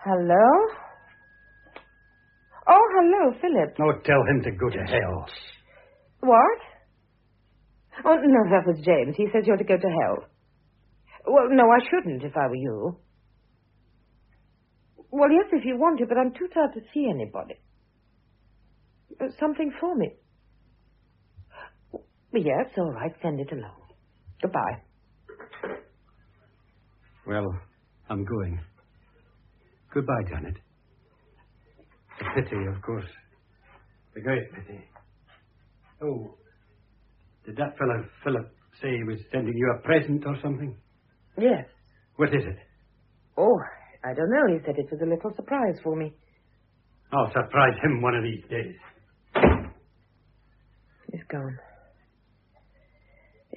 Hello? Oh, hello, Philip. Oh, tell him to go to hell. What? Oh, no, that was James. He says you're to go to hell. Well, no, I shouldn't if I were you. Well, yes, if you want to, but I'm too tired to see anybody. Something for me. Yes, all right, send it along. Goodbye. Well, I'm going. Goodbye, Janet. A pity, of course. A great pity. Oh, did that fellow Philip say he was sending you a present or something? Yes. What is it? Oh, I don't know. He said it was a little surprise for me. I'll surprise him one of these days. He's gone.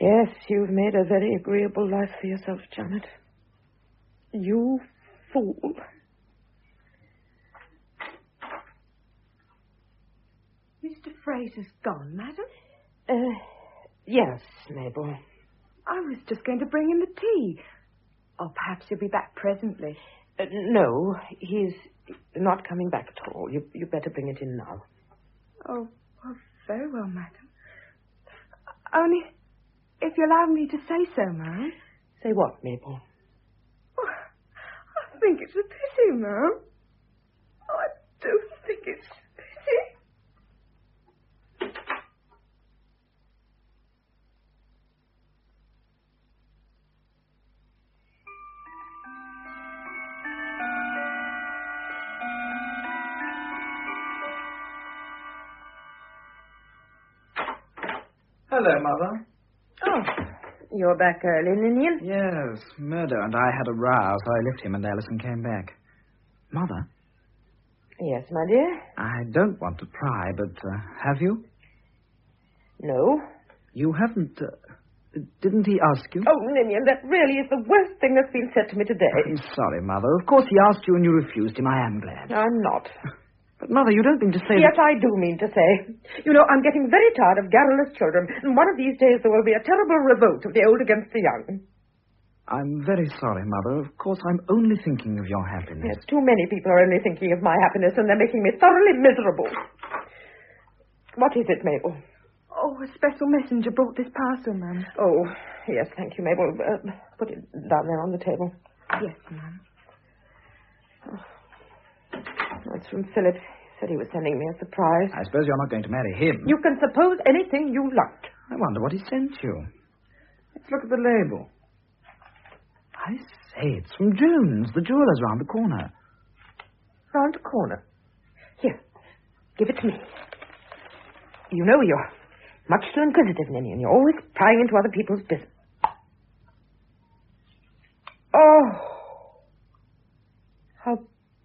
Yes, you've made a very agreeable life for yourself, Janet. You fool. Mr. Fraser's gone, madam? Yes, Mabel. I was just going to bring him the tea. Or perhaps he'll be back presently. No, he's not coming back at all. You better bring it in now. Oh, very well, madam. Only, if you allow me to say so, ma'am. Say what, Mabel? Oh, I think it's a pity, ma'am. Oh, I do think it's a pity. Hello, Mother. Oh, you're back early, Ninian? Yes, Murdo and I had a row, so I left him and Alice and came back. Mother? Yes, my dear? I don't want to pry, but have you? No. You haven't... didn't he ask you? Oh, Ninian, that really is the worst thing that's been said to me today. I'm sorry, Mother. Of course he asked you and you refused him. I am glad. I'm not. But, Mother, you don't mean to say Yes, that... I do mean to say. You know, I'm getting very tired of garrulous children, and one of these days there will be a terrible revolt of the old against the young. I'm very sorry, Mother. Of course, I'm only thinking of your happiness. Yes, too many people are only thinking of my happiness, and they're making me thoroughly miserable. What is it, Mabel? Oh, a special messenger brought this parcel, ma'am. Oh, yes, thank you, Mabel. Put it down there on the table. Yes, ma'am. That's from Philip. He said he was sending me a surprise. I suppose you're not going to marry him. You can suppose anything you like. I wonder what he sent you. Let's look at the label. I say, it's from Jones, the jeweller's round the corner. Round the corner. Here, give it to me. You know you're much too inquisitive, Ninian. You're always prying into other people's business. Oh, how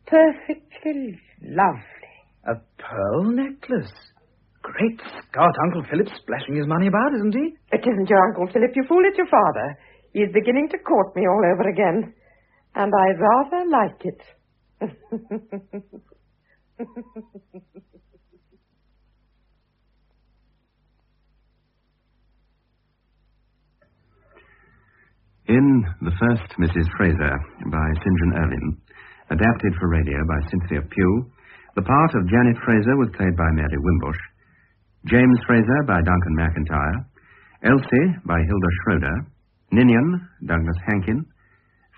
perfectly lovely. A pearl necklace. Great Scott, Uncle Philip's splashing his money about, isn't he? It isn't your Uncle Philip, you fool, it's your father. He's beginning to court me all over again. And I rather like it. In The First Mrs. Fraser by St. John Erwin, adapted for radio by Cynthia Pugh, the part of Janet Fraser was played by Mary Wimbush, James Fraser by Duncan McIntyre, Elsie by Hilda Schroeder, Ninian, Douglas Hankin,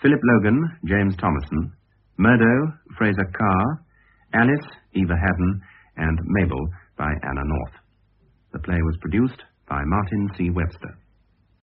Philip Logan, James Thomason, Murdo, Fraser Carr, Alice, Eva Haddon, and Mabel by Anna North. The play was produced by Martin C. Webster.